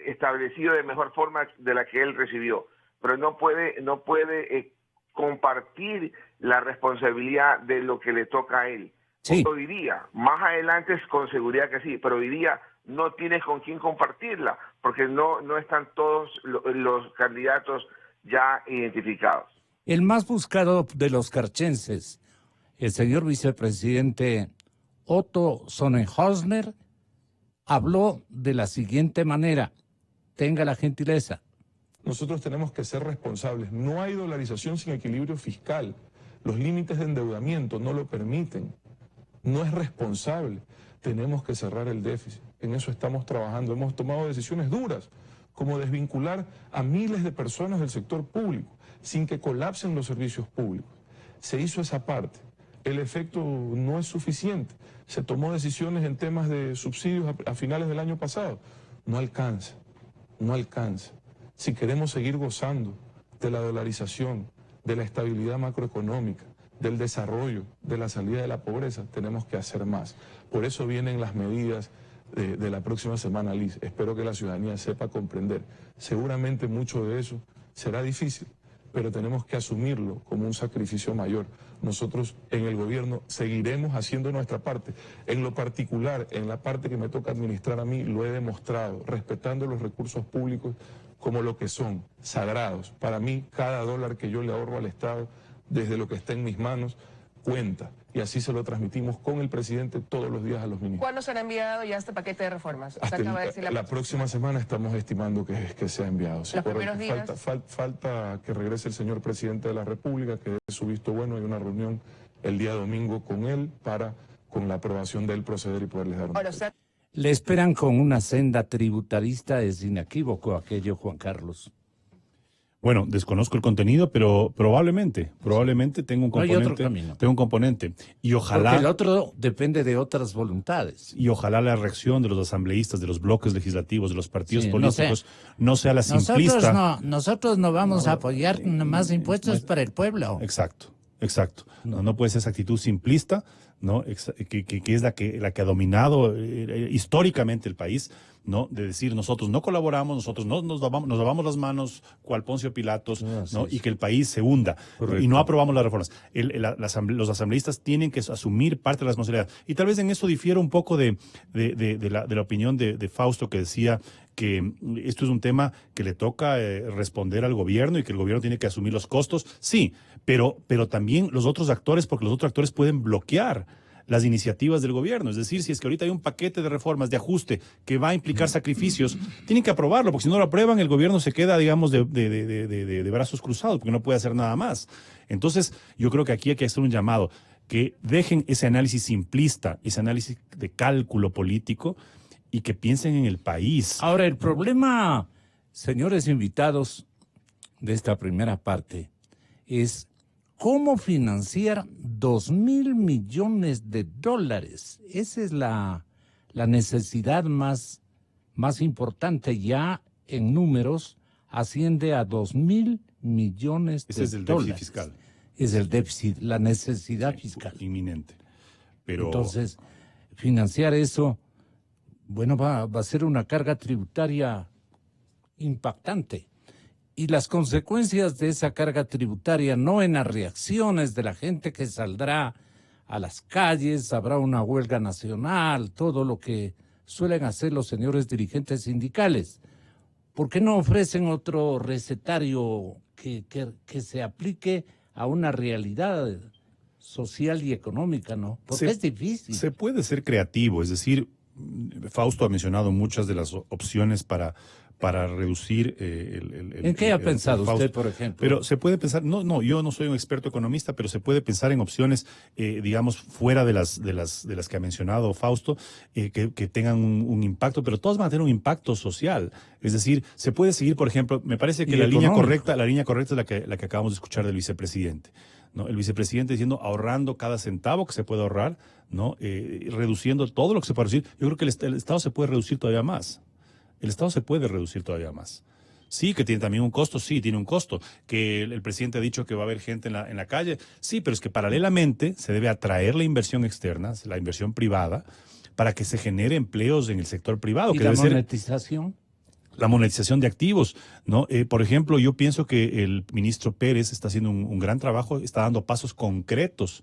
establecido de mejor forma de la que él recibió. Pero no puede compartir la responsabilidad de lo que le toca a él. Sí. Hoy día, más adelante con seguridad que sí, pero hoy día no tiene con quién compartirla, porque no están todos los candidatos ya identificados. El más buscado de los carchenses, el señor vicepresidente Otto Sonnenhorstner, habló de la siguiente manera. Tenga la gentileza. Nosotros tenemos que ser responsables. No hay dolarización sin equilibrio fiscal. Los límites de endeudamiento no lo permiten. No es responsable. Tenemos que cerrar el déficit. En eso estamos trabajando. Hemos tomado decisiones duras, como desvincular a miles de personas del sector público, sin que colapsen los servicios públicos. Se hizo esa parte. El efecto no es suficiente. Se tomó decisiones en temas de subsidios a finales del año pasado. No alcanza. No alcanza. Si queremos seguir gozando de la dolarización, de la estabilidad macroeconómica, del desarrollo, de la salida de la pobreza, tenemos que hacer más. Por eso vienen las medidas de la próxima semana, Liz. Espero que la ciudadanía sepa comprender. Seguramente mucho de eso será difícil, pero tenemos que asumirlo como un sacrificio mayor. Nosotros en el gobierno seguiremos haciendo nuestra parte. En lo particular, en la parte que me toca administrar a mí, lo he demostrado, respetando los recursos públicos como lo que son, sagrados. Para mí, cada dólar que yo le ahorro al Estado, desde lo que está en mis manos, cuenta. Y así se lo transmitimos con el presidente todos los días a los ministros. ¿Cuándo será enviado ya este paquete de reformas? La próxima semana estamos estimando que sea enviado. Sí, ¿Los primeros días? Falta que regrese el señor presidente de la República, que dé su visto bueno. Hay una reunión el día domingo con él con la aprobación del proceder y poderles dar un... Le esperan con una senda tributarista, es inequívoco aquello, Juan Carlos. Bueno, desconozco el contenido, pero probablemente tengo un componente. No hay otro camino. Tengo un componente. Y ojalá. Porque el otro depende de otras voluntades. Y ojalá la reacción de los asambleístas, de los bloques legislativos, de los partidos políticos, no sea la simplista. Nosotros no vamos a apoyar más impuestos para el pueblo. Exacto. No puede ser esa actitud simplista, ¿no? Que es la que ha dominado históricamente el país, ¿no? De decir, nosotros no colaboramos, nosotros no nos lavamos las manos cual Poncio Pilatos, ¿no? Y que el país se hunda. Correcto. Y no aprobamos las reformas. Los asambleístas tienen que asumir parte de la responsabilidad. Y tal vez en eso difiere un poco de la opinión de Fausto, que decía que esto es un tema que le toca responder al gobierno y que el gobierno tiene que asumir los costos. Sí, pero también los otros actores, porque los otros actores pueden bloquear las iniciativas del gobierno. Es decir, si es que ahorita hay un paquete de reformas de ajuste que va a implicar sacrificios, tienen que aprobarlo, porque si no lo aprueban, el gobierno se queda, digamos, de brazos cruzados, porque no puede hacer nada más. Entonces, yo creo que aquí hay que hacer un llamado, que dejen ese análisis simplista, ese análisis de cálculo político, y que piensen en el país. Ahora, el problema, señores invitados de esta primera parte, es cómo financiar $2,000 millones. Esa es la necesidad más importante. Ya en números asciende a $2,000 millones. Ese es el déficit fiscal. Es el déficit, la necesidad fiscal. Inminente. Pero... Entonces, financiar eso, bueno, va a ser una carga tributaria impactante. Y las consecuencias de esa carga tributaria, no en las reacciones de la gente que saldrá a las calles, habrá una huelga nacional, todo lo que suelen hacer los señores dirigentes sindicales. ¿Por qué no ofrecen otro recetario que se aplique a una realidad social y económica, no? Porque es difícil. Se puede ser creativo, es decir, Fausto ha mencionado muchas de las opciones para reducir ¿En qué ha pensado usted, por ejemplo? Pero se puede pensar, no, yo no soy un experto economista, pero se puede pensar en opciones, digamos, fuera de las que ha mencionado Fausto, que tengan un impacto, pero todas van a tener un impacto social. Es decir, se puede seguir, por ejemplo, me parece que la línea correcta es la que acabamos de escuchar del vicepresidente, ¿no? El vicepresidente diciendo ahorrando cada centavo que se puede ahorrar, ¿no? Reduciendo todo lo que se puede reducir. Yo creo que el Estado se puede reducir todavía más. El Estado se puede reducir todavía más. Sí, que tiene también un costo, sí, tiene un costo. Que el presidente ha dicho que va a haber gente en la calle, sí, pero es que paralelamente se debe atraer la inversión externa, la inversión privada, para que se genere empleos en el sector privado. ¿Y que la debe monetización? La monetización de activos, ¿no? Por ejemplo, yo pienso que el ministro Pérez está haciendo un gran trabajo, está dando pasos concretos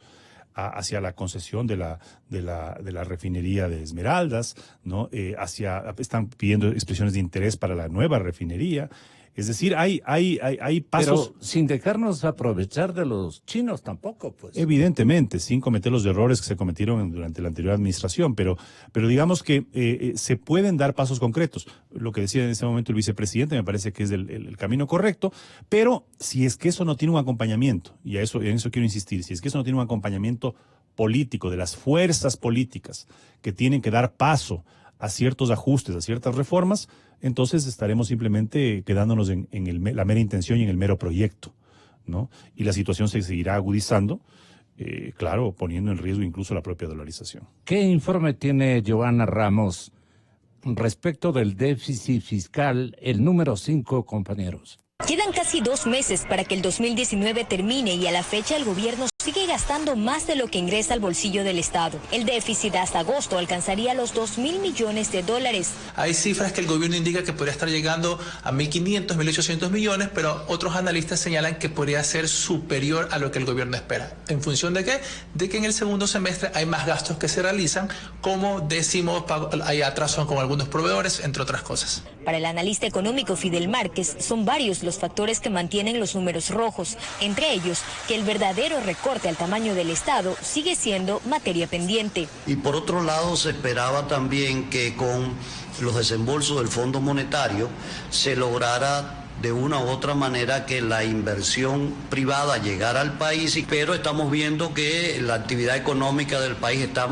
hacia la concesión de la refinería de Esmeraldas, ¿no? Están pidiendo expresiones de interés para la nueva refinería. Es decir, hay pasos. Pero sin dejarnos aprovechar de los chinos tampoco, pues. Evidentemente, sin cometer los errores que se cometieron durante la anterior administración, pero digamos que se pueden dar pasos concretos. Lo que decía en ese momento el vicepresidente me parece que es el camino correcto, pero si es que eso no tiene un acompañamiento, y en eso quiero insistir, si es que eso no tiene un acompañamiento político de las fuerzas políticas que tienen que dar paso a ciertos ajustes, a ciertas reformas, entonces estaremos simplemente quedándonos en la mera intención y en el mero proyecto, ¿no? Y la situación se seguirá agudizando, claro, poniendo en riesgo incluso la propia dolarización. ¿Qué informe tiene Joana Ramos respecto del déficit fiscal, el número 5, compañeros? Quedan casi 2 meses para que el 2019 termine y a la fecha el gobierno sigue gastando más de lo que ingresa al bolsillo del Estado. El déficit hasta agosto alcanzaría los 2.000 millones de dólares. Hay cifras que el gobierno indica que podría estar llegando a 1.500, 1.800 millones, pero otros analistas señalan que podría ser superior a lo que el gobierno espera. ¿En función de qué? De que en el segundo semestre hay más gastos que se realizan, como decimos, hay atrasos con algunos proveedores, entre otras cosas. Para el analista económico Fidel Márquez, son varios los factores que mantienen los números rojos, entre ellos que el verdadero recorte al tamaño del Estado sigue siendo materia pendiente. Y por otro lado se esperaba también que con los desembolsos del Fondo Monetario se lograra de una u otra manera que la inversión privada llegara al país, pero estamos viendo que la actividad económica del país está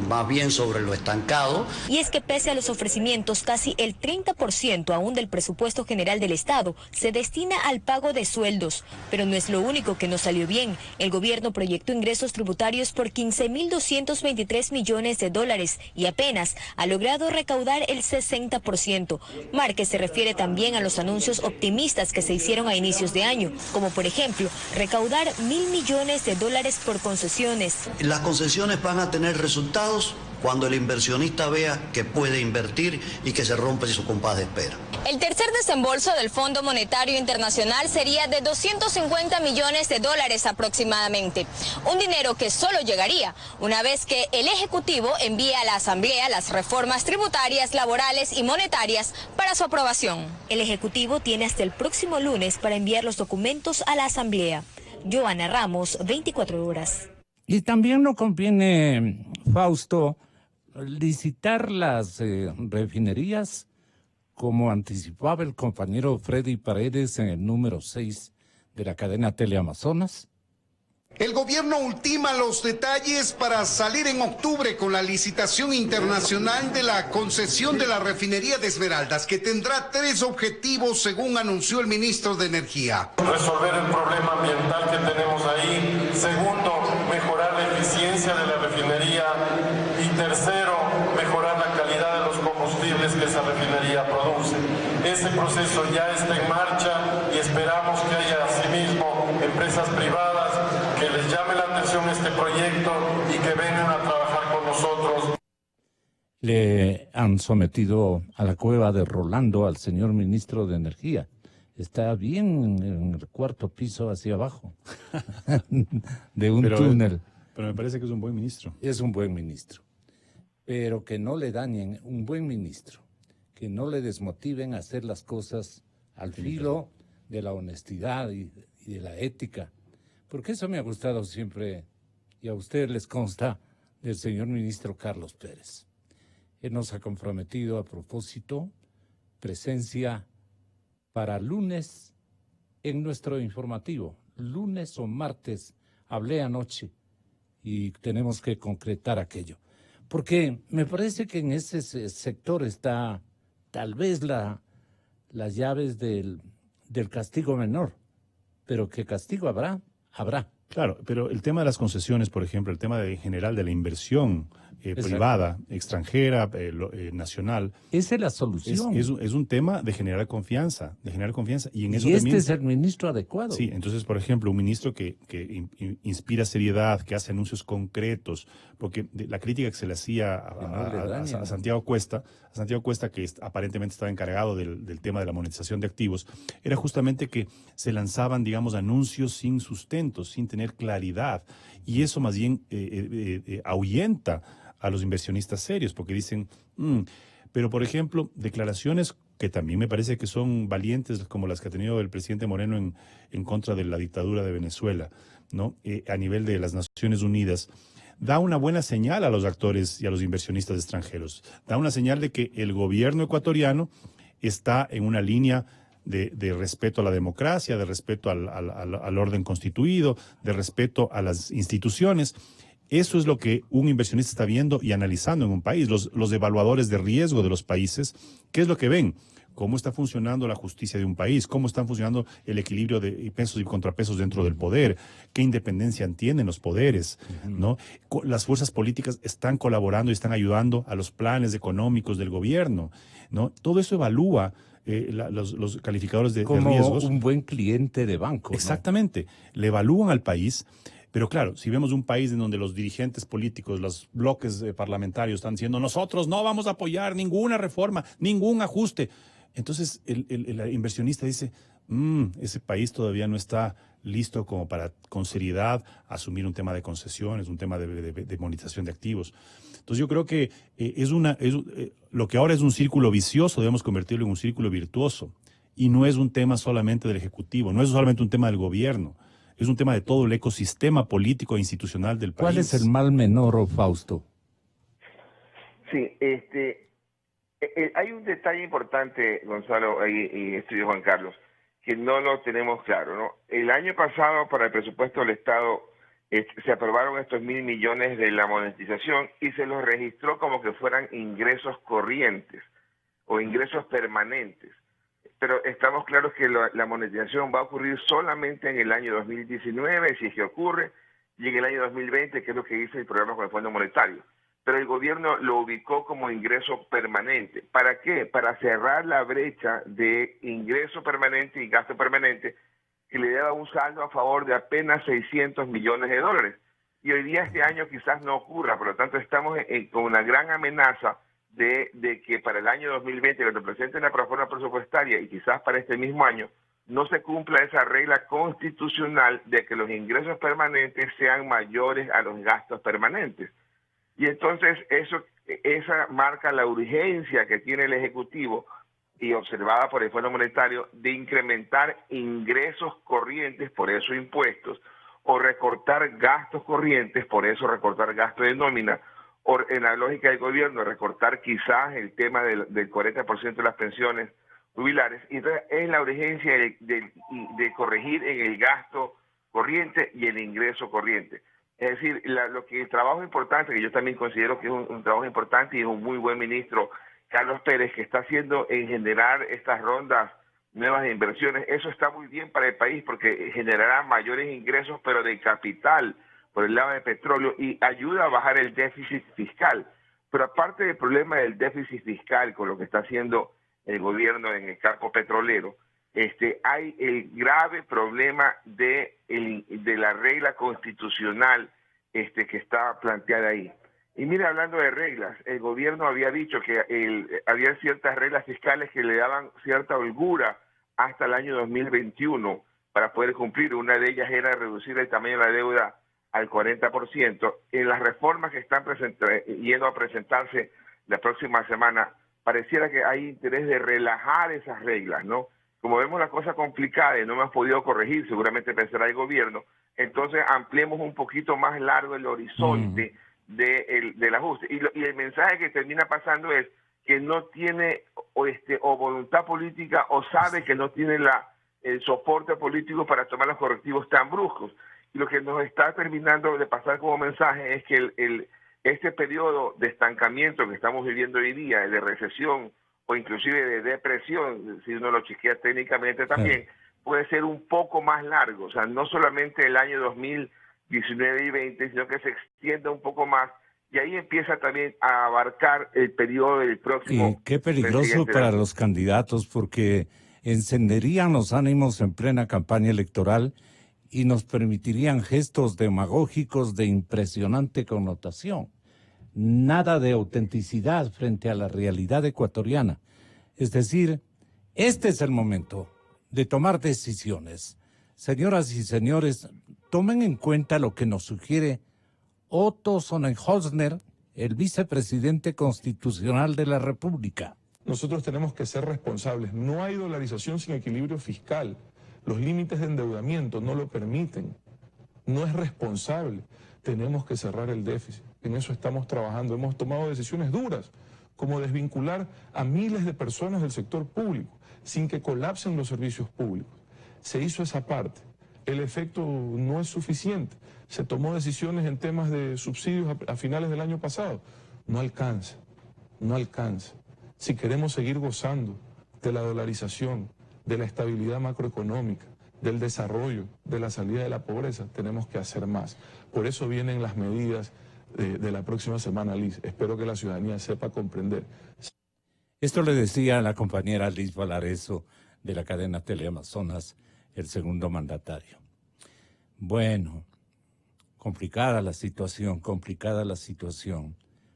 más bien sobre lo estancado. Y es que pese a los ofrecimientos, casi el 30% aún del presupuesto general del Estado se destina al pago de sueldos. Pero no es lo único que no salió bien. El gobierno proyectó ingresos tributarios por 15.223 millones de dólares y apenas ha logrado recaudar el 60%. Márquez se refiere también a los anuncios optimistas que se hicieron a inicios de año, como por ejemplo, recaudar 1.000 millones de dólares por concesiones. Las concesiones van a tener resultados cuando el inversionista vea que puede invertir y que se rompe su compás de espera. El tercer desembolso del Fondo Monetario Internacional sería de 250 millones de dólares aproximadamente. Un dinero que solo llegaría una vez que el Ejecutivo envíe a la Asamblea las reformas tributarias, laborales y monetarias para su aprobación. El Ejecutivo tiene hasta el próximo lunes para enviar los documentos a la Asamblea. Joana Ramos, 24 horas. Y también no conviene, Fausto, licitar las refinerías, como anticipaba el compañero Freddy Paredes en el número 6 de la cadena Teleamazonas. El gobierno ultima los detalles para salir en octubre con la licitación internacional de la concesión de la refinería de Esmeraldas, que tendrá 3 objetivos según anunció el ministro de Energía. Resolver el problema ambiental que tenemos ahí. Segundo, mejorar la eficiencia de la refinería. Y tercero, mejorar la calidad de los combustibles que esa refinería produce. Ese proceso ya está en marcha y esperamos que haya asimismo empresas privadas que les llame la atención este proyecto y que vengan a trabajar con nosotros. Le han sometido a la cueva de Rolando al señor ministro de Energía. Está bien en el 4º piso hacia abajo de un túnel. Pero me parece que es un buen ministro. Es un buen ministro. Pero que no le dañen, un buen ministro, que no le desmotiven a hacer las cosas al filo de la honestidad y de la ética. Porque eso me ha gustado siempre, y a ustedes les consta, del señor ministro Carlos Pérez. Él nos ha comprometido a propósito presencia para lunes en nuestro informativo. Lunes o martes, hablé anoche y tenemos que concretar aquello. Porque me parece que en ese sector está tal vez las llaves del castigo menor, pero que castigo habrá. Claro, pero el tema de las concesiones, por ejemplo, el tema en general de la inversión privada, extranjera, nacional. Esa es la solución. Es un tema de generar confianza, y en eso y también, es el ministro adecuado. Sí, entonces, por ejemplo, un ministro que inspira seriedad, que hace anuncios concretos, porque la crítica que se le hacía a Santiago Cuesta, que aparentemente estaba encargado del tema de la monetización de activos, era justamente que se lanzaban, digamos, anuncios sin sustento, sin tener claridad, y eso más bien ahuyenta a los inversionistas serios, porque dicen, pero por ejemplo, declaraciones que también me parece que son valientes, como las que ha tenido el presidente Moreno en contra de la dictadura de Venezuela, ¿no? A nivel de las Naciones Unidas, da una buena señal a los actores y a los inversionistas extranjeros. Da una señal de que el gobierno ecuatoriano está en una línea de respeto a la democracia, de respeto al orden constituido, de respeto a las instituciones. Eso es lo que un inversionista está viendo y analizando en un país. Los evaluadores de riesgo de los países, ¿qué es lo que ven? Cómo está funcionando la justicia de un país, cómo están funcionando el equilibrio de pesos y contrapesos dentro del poder, qué independencia tienen los poderes, ¿no? Las fuerzas políticas están colaborando y están ayudando a los planes económicos del gobierno, ¿no? Todo eso evalúa los calificadores de riesgos. Como un buen cliente de banco, ¿no? Exactamente. Le evalúan al país. Pero claro, si vemos un país en donde los dirigentes políticos, los bloques parlamentarios están diciendo nosotros no vamos a apoyar ninguna reforma, ningún ajuste, entonces el inversionista dice, ese país todavía no está listo como para con seriedad asumir un tema de concesiones, un tema de monetización de activos. Entonces yo creo que lo que ahora es un círculo vicioso, debemos convertirlo en un círculo virtuoso. Y no es un tema solamente del Ejecutivo, no es solamente un tema del gobierno. Es un tema de todo el ecosistema político e institucional del país. ¿Cuál es el mal menor, Fausto? Sí, hay un detalle importante, Gonzalo y Juan Carlos, que no lo tenemos claro, ¿no? El año pasado, para el presupuesto del Estado, se aprobaron estos 1.000 millones de la monetización y se los registró como que fueran ingresos corrientes o ingresos permanentes. Pero estamos claros que la monetización va a ocurrir solamente en el año 2019, si es que ocurre, y en el año 2020, que es lo que dice el programa con el Fondo Monetario. Pero el gobierno lo ubicó como ingreso permanente. ¿Para qué? Para cerrar la brecha de ingreso permanente y gasto permanente, que le daba un saldo a favor de apenas 600 millones de dólares. Y hoy día este año quizás no ocurra, por lo tanto estamos con una gran amenaza de que para el año 2020, cuando presenten la proforma presupuestaria y quizás para este mismo año, no se cumpla esa regla constitucional de que los ingresos permanentes sean mayores a los gastos permanentes. Y entonces esa marca la urgencia que tiene el Ejecutivo y observada por el Fondo Monetario de incrementar ingresos corrientes, por eso impuestos, o recortar gastos corrientes, por eso recortar gastos de nómina, o en la lógica del gobierno, recortar quizás el tema del 40% de las pensiones jubilares. Y entonces es la urgencia de corregir en el gasto corriente y el ingreso corriente. Es decir, el trabajo importante, que yo también considero que es un trabajo importante y es un muy buen ministro, Carlos Pérez, que está haciendo en generar estas rondas nuevas de inversiones, eso está muy bien para el país porque generará mayores ingresos, pero de capital, por el lado de petróleo, y ayuda a bajar el déficit fiscal. Pero aparte del problema del déficit fiscal, con lo que está haciendo el gobierno en el campo petrolero, hay el grave problema de la regla constitucional que está planteada ahí. Y mira, hablando de reglas, el gobierno había dicho que había ciertas reglas fiscales que le daban cierta holgura hasta el año 2021 para poder cumplir. Una de ellas era reducir el tamaño de la deuda al 40%. En las reformas que están yendo a presentarse la próxima semana, pareciera que hay interés de relajar esas reglas, ¿no? Como vemos la cosa complicada y no hemos podido corregir, seguramente pensará el gobierno, entonces ampliemos un poquito más largo el horizonte del ajuste. Y el mensaje que termina pasando es que no tiene o voluntad política o sabe que no tiene el soporte político para tomar los correctivos tan bruscos. Y lo que nos está terminando de pasar como mensaje es que este periodo de estancamiento que estamos viviendo hoy día, de recesión o inclusive de depresión, si uno lo chequea técnicamente también, puede ser un poco más largo. O sea, no solamente el año 2019 y 20, sino que se extienda un poco más. Y ahí empieza también a abarcar el periodo del próximo. Y qué peligroso para los candidatos, porque encenderían los ánimos en plena campaña electoral y nos permitirían gestos demagógicos de impresionante connotación. Nada de autenticidad frente a la realidad ecuatoriana. Es decir, este es el momento de tomar decisiones. Señoras y señores, tomen en cuenta lo que nos sugiere Otto Sonnenholzner, el vicepresidente constitucional de la República. Nosotros tenemos que ser responsables. No hay dolarización sin equilibrio fiscal. Los límites de endeudamiento no lo permiten. No es responsable. Tenemos que cerrar el déficit. En eso estamos trabajando. Hemos tomado decisiones duras, como desvincular a miles de personas del sector público, sin que colapsen los servicios públicos. Se hizo esa parte. El efecto no es suficiente. Se tomó decisiones en temas de subsidios a finales del año pasado. No alcanza, no alcanza. Si queremos seguir gozando de la dolarización, de la estabilidad macroeconómica, del desarrollo, de la salida de la pobreza, tenemos que hacer más. Por eso vienen las medidas de la próxima semana, Liz. Espero que la ciudadanía sepa comprender. Esto le decía a la compañera Liz Valareso de la cadena Teleamazonas, el segundo mandatario. Bueno, complicada la situación,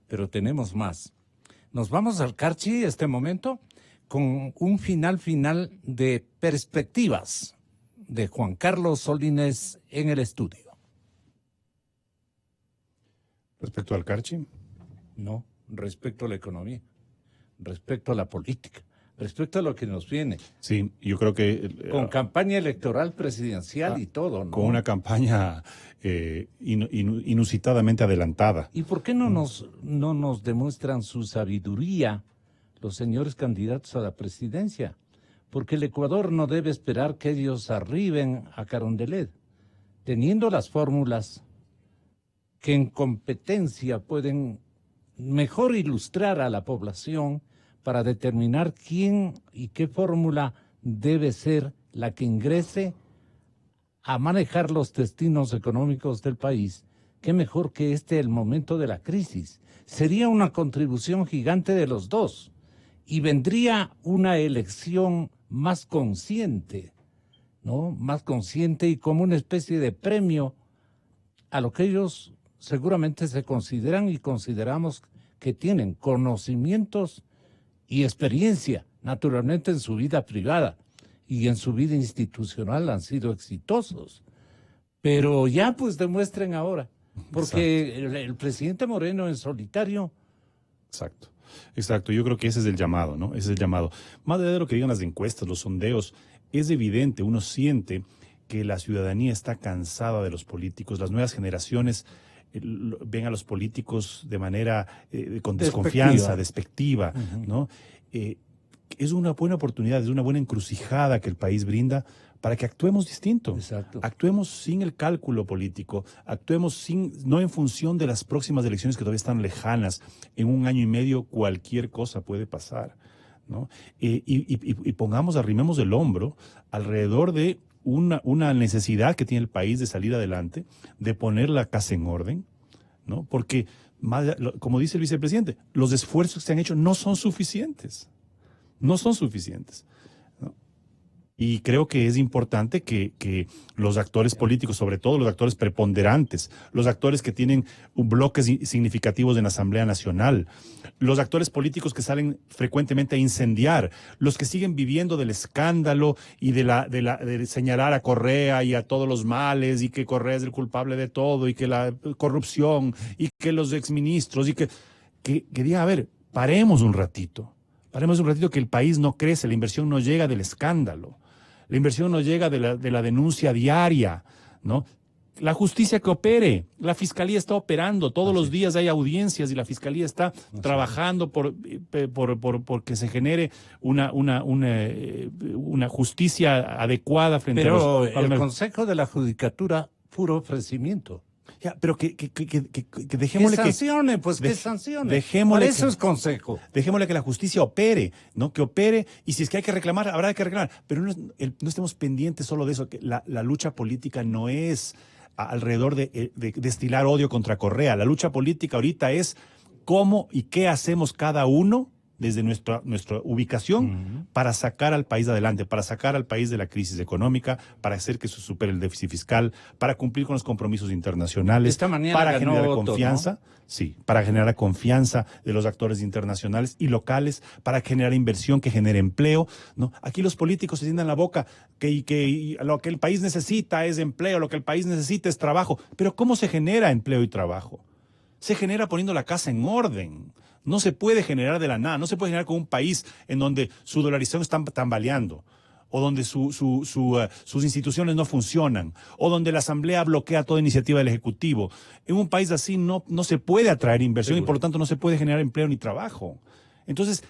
pero tenemos más. Nos vamos al Carchi este momento con un final de Perspectivas de Juan Carlos Solínez en el estudio. ¿Respecto al Carchi? No, respecto a la economía, respecto a la política, respecto a lo que nos viene. Sí, yo creo que... con campaña electoral presidencial y todo, ¿no? Con una campaña inusitadamente adelantada. ¿Y por qué no nos demuestran su sabiduría los señores candidatos a la presidencia? Porque el Ecuador no debe esperar que ellos arriben a Carondelet, teniendo las fórmulas que en competencia pueden mejor ilustrar a la población para determinar quién y qué fórmula debe ser la que ingrese a manejar los destinos económicos del país. Qué mejor que el momento de la crisis. Sería una contribución gigante de los dos y vendría una elección más consciente, ¿no? Más consciente y como una especie de premio a lo que ellos seguramente se consideran y consideramos que tienen conocimientos y experiencia, naturalmente en su vida privada y en su vida institucional han sido exitosos. Pero ya pues demuestren ahora, porque el presidente Moreno en solitario... Exacto, yo creo que ese es el llamado, ¿no? Ese es el llamado. Más allá de lo que digan las encuestas, los sondeos, es evidente, uno siente que la ciudadanía está cansada de los políticos, las nuevas generaciones ven a los políticos de manera con desconfianza, despectiva, ¿no? Es una buena oportunidad, es una buena encrucijada que el país brinda para que actuemos distinto. Exacto. Actuemos sin el cálculo político, actuemos no en función de las próximas elecciones que todavía están lejanas. En un año y medio cualquier cosa puede pasar, ¿no? Y arrimemos el hombro alrededor de una necesidad que tiene el país de salir adelante, de poner la casa en orden, ¿no? Porque, como dice el vicepresidente, los esfuerzos que se han hecho no son suficientes. No son suficientes, ¿no? Y creo que es importante que los actores políticos, sobre todo los actores preponderantes, los actores que tienen bloques significativos en la Asamblea Nacional, los actores políticos que salen frecuentemente a incendiar, los que siguen viviendo del escándalo y de señalar a Correa y a todos los males, y que Correa es el culpable de todo, y que la corrupción, y que los exministros, y que digan, a ver, paremos un ratito, que el país no crece, la inversión no llega del escándalo. La inversión no llega de la denuncia diaria, ¿no? La justicia que opere, la fiscalía está operando, todos los días hay audiencias y la fiscalía está trabajando por que se genere una justicia adecuada frente a los... Pero el Consejo de la Judicatura, puro ofrecimiento. Ya, pero que dejémosle que... sancione, pues que sancione. Dejémosle eso es consejo. Dejémosle que la justicia opere, ¿no? Que opere, y si es que hay que reclamar, habrá que reclamar. Pero no estemos pendientes solo de eso, que la lucha política no es alrededor de destilar odio contra Correa. La lucha política ahorita es cómo y qué hacemos cada uno desde nuestra ubicación para sacar al país adelante, para sacar al país de la crisis económica, para hacer que se supere el déficit fiscal, para cumplir con los compromisos internacionales, esta mañana para generar Otto, confianza, ¿no? Sí, para generar la confianza de los actores internacionales y locales, para generar inversión que genere empleo, ¿no? Aquí los políticos se llenan la boca que lo que el país necesita es empleo, lo que el país necesita es trabajo. Pero ¿cómo se genera empleo y trabajo? Se genera poniendo la casa en orden. No se puede generar de la nada, no se puede generar con un país en donde su dolarización está tambaleando, o donde sus instituciones no funcionan, o donde la Asamblea bloquea toda iniciativa del Ejecutivo. En un país así no se puede atraer inversión y por lo tanto no se puede generar empleo ni trabajo. Entonces,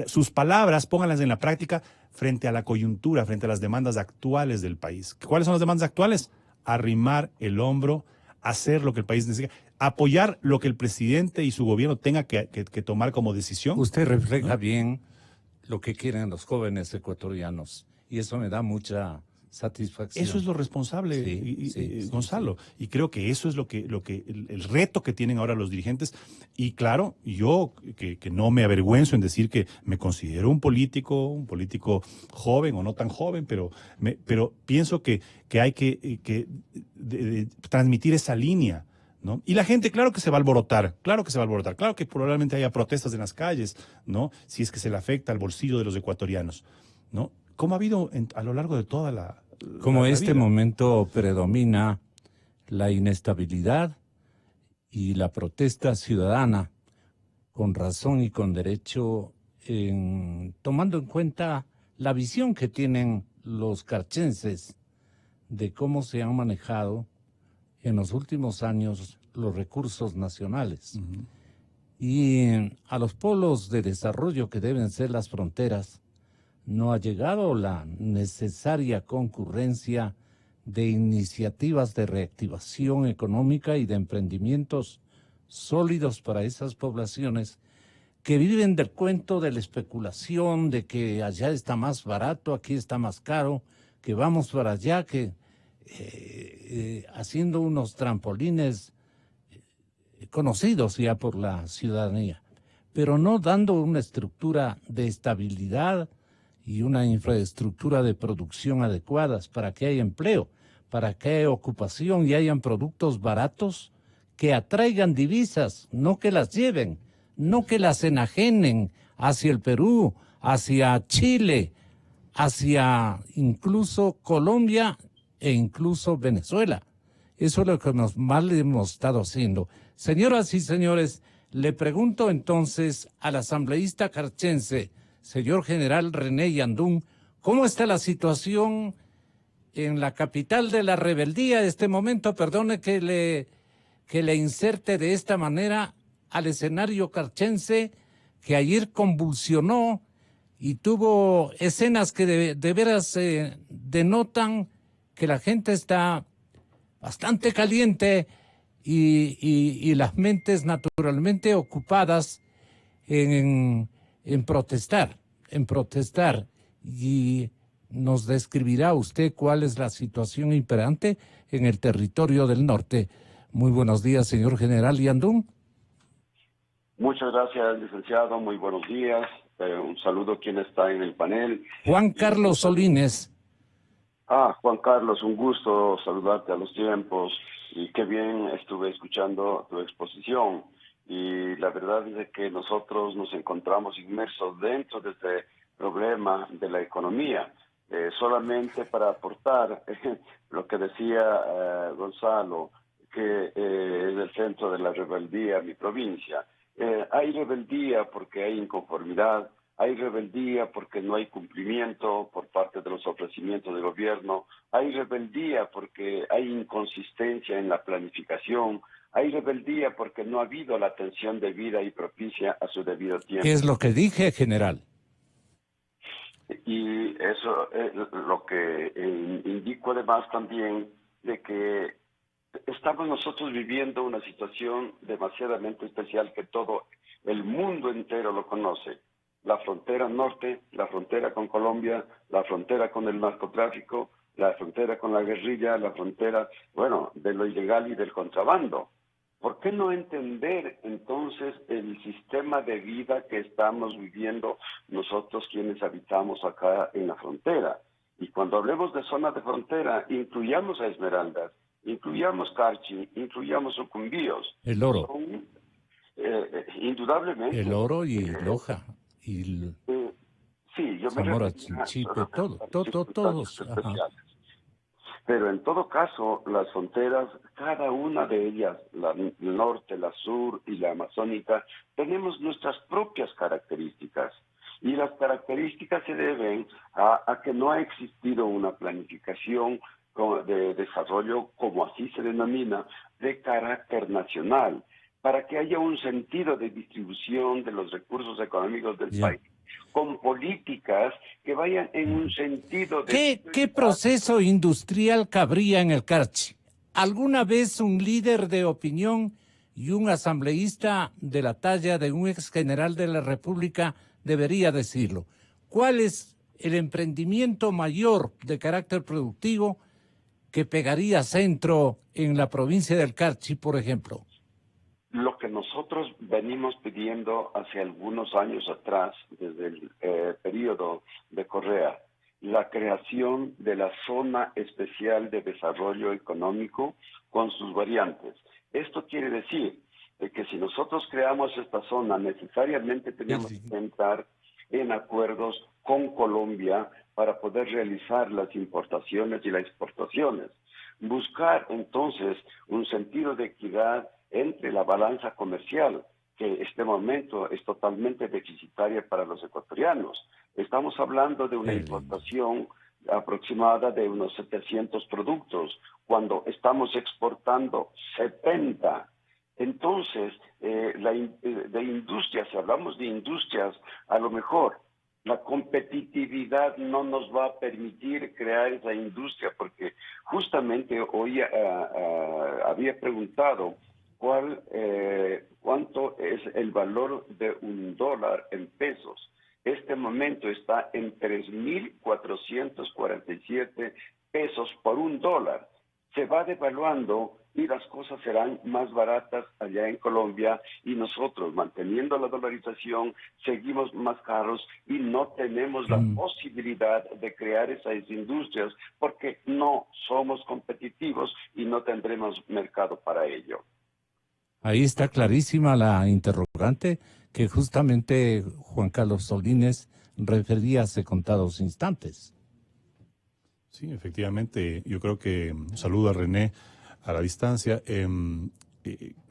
sus palabras pónganlas en la práctica frente a la coyuntura, frente a las demandas actuales del país. ¿Cuáles son las demandas actuales? Arrimar el hombro, hacer lo que el país necesita, apoyar lo que el presidente y su gobierno tenga que tomar como decisión. Usted refleja bien lo que quieren los jóvenes ecuatorianos y eso me da mucha satisfacción. Eso es lo responsable, Gonzalo. Sí. Y creo que eso es el reto que tienen ahora los dirigentes. Y claro, yo que no me avergüenzo en decir que me considero un político joven o no tan joven, pero pienso que hay que transmitir esa línea, ¿no? Y la gente, claro que se va a alborotar, claro que probablemente haya protestas en las calles, ¿no? Si es que se le afecta al bolsillo de los ecuatorianos, ¿no? Como ha habido a lo largo de toda la Como la este vida. momento predomina la inestabilidad y la protesta ciudadana, con razón y con derecho, tomando en cuenta la visión que tienen los carchenses de cómo se han manejado en los últimos años los recursos nacionales. Y a los polos de desarrollo que deben ser las fronteras, no ha llegado la necesaria concurrencia de iniciativas de reactivación económica y de emprendimientos sólidos para esas poblaciones que viven del cuento de la especulación, de que allá está más barato, aquí está más caro, que vamos para allá, que haciendo unos trampolines conocidos ya por la ciudadanía, pero no dando una estructura de estabilidad y una infraestructura de producción adecuadas para que haya empleo, para que haya ocupación y hayan productos baratos que atraigan divisas, no que las lleven, no que las enajenen hacia el Perú, hacia Chile, hacia incluso Colombia e incluso Venezuela. Eso es lo que más le hemos estado haciendo. Señoras y señores, le pregunto entonces al asambleísta carchense, señor general René Yandún, ¿cómo está la situación en la capital de la rebeldía en este momento? Perdone que le inserte de esta manera al escenario carchense que ayer convulsionó y tuvo escenas que de veras denotan que la gente está bastante caliente y las mentes naturalmente ocupadas en protestar. Y nos describirá usted cuál es la situación imperante en el territorio del norte. Muy buenos días, señor general Yandún. Muchas gracias, licenciado. Muy buenos días. Un saludo a quien está en el panel. Juan Carlos Solínez. Juan Carlos, un gusto saludarte a los tiempos y qué bien estuve escuchando tu exposición. Y la verdad es que nosotros nos encontramos inmersos dentro de este problema de la economía. Solamente para aportar lo que decía Gonzalo, que es el centro de la rebeldía en mi provincia. Hay rebeldía porque hay inconformidad, hay rebeldía porque no hay cumplimiento por parte de los ofrecimientos del gobierno, hay rebeldía porque hay inconsistencia en la planificación, hay rebeldía porque no ha habido la atención debida y propicia a su debido tiempo. ¿Qué es lo que dije, general? Y eso es lo que indico además también de que estamos nosotros viviendo una situación demasiadamente especial que todo el mundo entero lo conoce. La frontera norte, la frontera con Colombia, la frontera con el narcotráfico, la frontera con la guerrilla, la frontera, bueno, de lo ilegal y del contrabando. ¿Por qué no entender entonces el sistema de vida que estamos viviendo nosotros quienes habitamos acá en la frontera? Y cuando hablemos de zona de frontera, incluyamos a Esmeraldas, incluyamos Carchi, incluyamos Sucumbíos. El oro. Indudablemente. El oro y Loja. Y sí, yo Zamora, me Chinchipe, todos. Ajá. Pero en todo caso, las fronteras, cada una de ellas, la norte, la sur y la amazónica, tenemos nuestras propias características. Y las características se deben a que no ha existido una planificación de desarrollo, como así se denomina, de carácter nacional, para que haya un sentido de distribución de los recursos económicos del país, con políticas que vayan en un sentido de... ¿Qué proceso industrial cabría en el Carchi? ¿Alguna vez un líder de opinión y un asambleísta de la talla de un ex general de la República debería decirlo? ¿Cuál es el emprendimiento mayor de carácter productivo que pegaría centro en la provincia del Carchi, por ejemplo? Lo que nosotros venimos pidiendo hace algunos años atrás, desde el periodo de Correa, la creación de la Zona Especial de Desarrollo Económico con sus variantes. Esto quiere decir que si nosotros creamos esta zona, necesariamente tenemos que entrar en acuerdos con Colombia para poder realizar las importaciones y las exportaciones. Buscar entonces un sentido de equidad entre la balanza comercial, que en este momento es totalmente deficitaria para los ecuatorianos. Estamos hablando de una importación aproximada de unos 700 productos, cuando estamos exportando 70. Entonces, de industrias, si hablamos de industrias, a lo mejor la competitividad no nos va a permitir crear esa industria, porque justamente hoy había preguntado cuánto es el valor de $1 en pesos. Este momento está en 3.447 pesos por $1. Se va devaluando y las cosas serán más baratas allá en Colombia, y nosotros, manteniendo la dolarización, seguimos más caros y no tenemos la posibilidad de crear esas industrias porque no somos competitivos y no tendremos mercado para ello. Ahí está clarísima la interrogante que justamente Juan Carlos Solines refería hace contados instantes. Sí, efectivamente, yo creo que saludo a René a la distancia.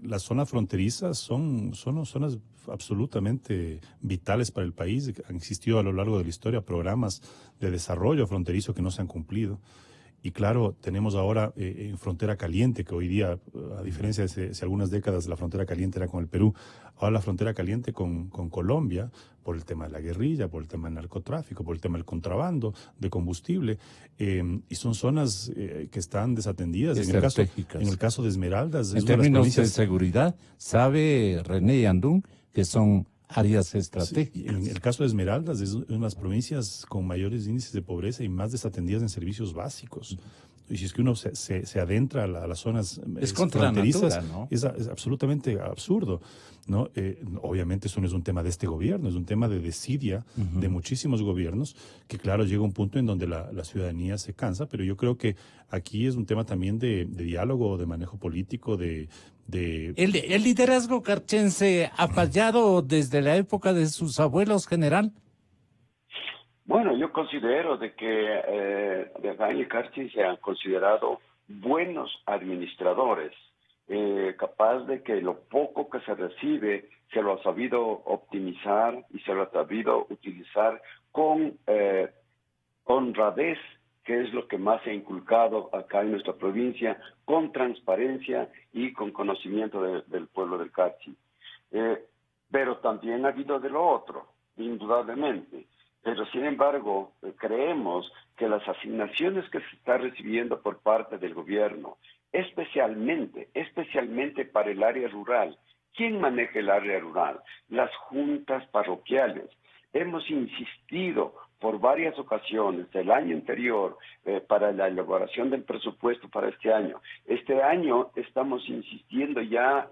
Las zonas fronterizas son zonas absolutamente vitales para el país. Han existido a lo largo de la historia programas de desarrollo fronterizo que no se han cumplido. Y claro, tenemos ahora en frontera caliente, que hoy día, a diferencia de hace algunas décadas, la frontera caliente era con el Perú, ahora la frontera caliente con Colombia, por el tema de la guerrilla, por el tema del narcotráfico, por el tema del contrabando de combustible, y son zonas que están desatendidas. En el caso de Esmeraldas. En términos de seguridad, sabe René Yandún que son áreas estratégicas. Sí, en el caso de Esmeraldas es una de las provincias con mayores índices de pobreza y más desatendidas en servicios básicos. y si es que uno se adentra a las zonas es contra fronterizas, la natura, ¿no? es absolutamente absurdo, ¿no? Obviamente eso no es un tema de este gobierno, es un tema de desidia de muchísimos gobiernos, que claro, llega un punto en donde la ciudadanía se cansa, pero yo creo que aquí es un tema también de diálogo, de manejo político, ¿El liderazgo carchense ha fallado desde la época de sus abuelos, general? Bueno, yo considero de que de acá en el Carchi se han considerado buenos administradores, capaz de que lo poco que se recibe se lo ha sabido optimizar y se lo ha sabido utilizar con honradez, que es lo que más se ha inculcado acá en nuestra provincia, con transparencia y con conocimiento del pueblo del Carchi. Pero también ha habido de lo otro, indudablemente. Pero sin embargo, creemos que las asignaciones que se está recibiendo por parte del gobierno, especialmente para el área rural, ¿quién maneja el área rural? Las juntas parroquiales. Hemos insistido por varias ocasiones el año anterior para la elaboración del presupuesto para este año. Este año estamos insistiendo ya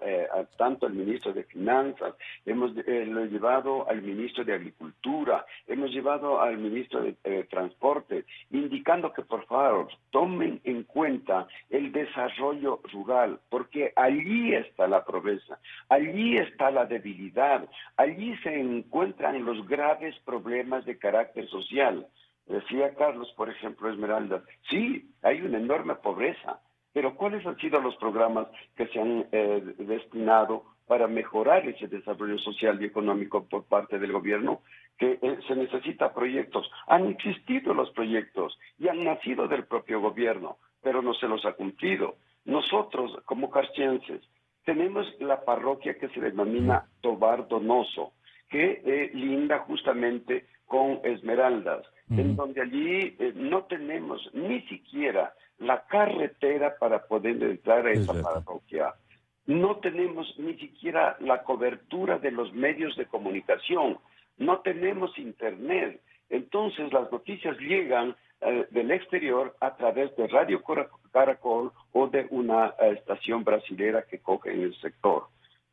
tanto al ministro de Finanzas, lo llevado al ministro de Agricultura, hemos llevado al ministro de Transporte, indicando que por favor tomen en cuenta el desarrollo rural, porque allí está la pobreza, allí está la debilidad, allí se encuentran los graves problemas de carácter social. Decía Carlos, por ejemplo, Esmeralda, sí, hay una enorme pobreza, pero ¿cuáles han sido los programas que se han destinado para mejorar ese desarrollo social y económico por parte del gobierno? Que se necesita proyectos. Han existido los proyectos y han nacido del propio gobierno, pero no se los ha cumplido. Nosotros, como carchenses, tenemos la parroquia que se denomina Tobar Donoso, que linda justamente con Esmeraldas, en donde allí no tenemos ni siquiera la carretera para poder entrar a esa parroquia. No tenemos ni siquiera la cobertura de los medios de comunicación, no tenemos internet. Entonces las noticias llegan del exterior a través de Radio Caracol o de una estación brasilera que coge en el sector.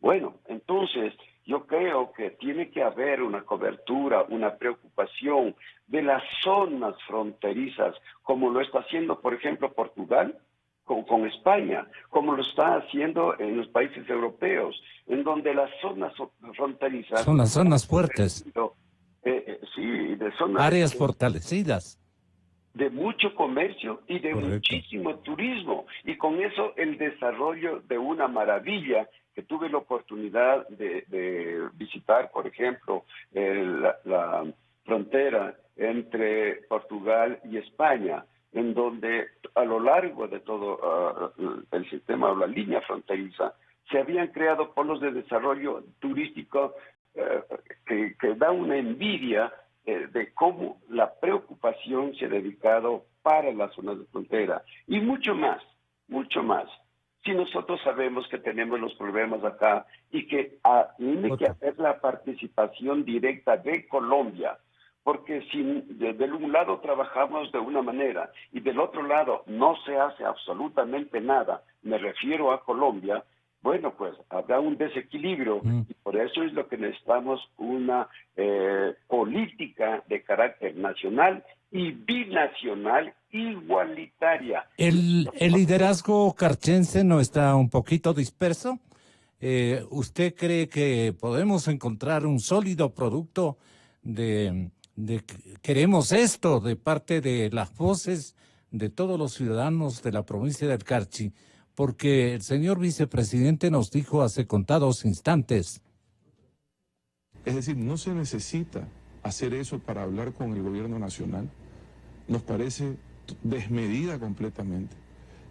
Bueno, entonces yo creo que tiene que haber una cobertura, una preocupación de las zonas fronterizas, como lo está haciendo, por ejemplo, Portugal con España, como lo está haciendo en los países europeos, en donde las zonas fronterizas... Son las zonas fuertes. Sí, de zonas... Áreas fortalecidas. De mucho comercio y de muchísimo turismo. Y con eso el desarrollo de una maravilla que tuve la oportunidad de visitar, por ejemplo, la frontera entre Portugal y España, en donde a lo largo de todo el sistema o la línea fronteriza se habían creado polos de desarrollo turístico que da una envidia de cómo la preocupación se ha dedicado para las zonas de frontera. Y mucho más, mucho más. Si nosotros sabemos que tenemos los problemas acá y que tiene que haber la participación directa de Colombia, porque si de un lado trabajamos de una manera y del otro lado no se hace absolutamente nada, me refiero a Colombia, bueno, pues habrá un desequilibrio y por eso es lo que necesitamos una política de carácter nacional y binacional igualitaria. ¿El liderazgo carchense no está un poquito disperso? ¿Usted cree que podemos encontrar un sólido producto de queremos esto de parte de las voces de todos los ciudadanos de la provincia del Carchi? Porque el señor vicepresidente nos dijo hace contados instantes. Es decir, no se necesita hacer eso para hablar con el gobierno nacional. Nos parece desmedida completamente.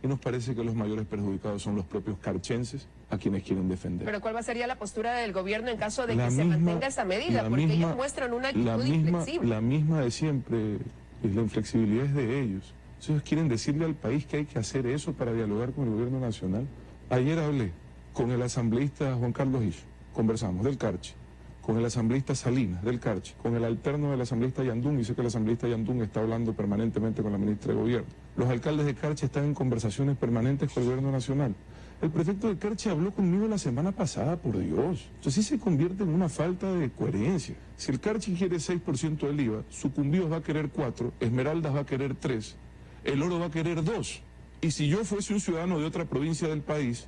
Y nos parece que los mayores perjudicados son los propios carchenses a quienes quieren defender. Pero ¿cuál sería la postura del gobierno en caso de que se mantenga esa medida? Porque ellos muestran una actitud inflexible. La misma de siempre, y la inflexibilidad es de ellos. Ellos quieren decirle al país que hay que hacer eso para dialogar con el gobierno nacional. Ayer hablé con el asambleísta Juan Carlos Isch, conversamos del Carchi, con el asambleísta Salinas del Carchi, con el alterno del asambleísta Yandún, y sé que el asambleísta Yandún está hablando permanentemente con la ministra de Gobierno. Los alcaldes de Carchi están en conversaciones permanentes con el gobierno nacional. El prefecto de Carchi habló conmigo la semana pasada, por Dios. Entonces sí se convierte en una falta de coherencia. Si el Carchi quiere 6% del IVA, Sucumbíos va a querer 4, Esmeraldas va a querer 3, El Oro va a querer 2. Y si yo fuese un ciudadano de otra provincia del país,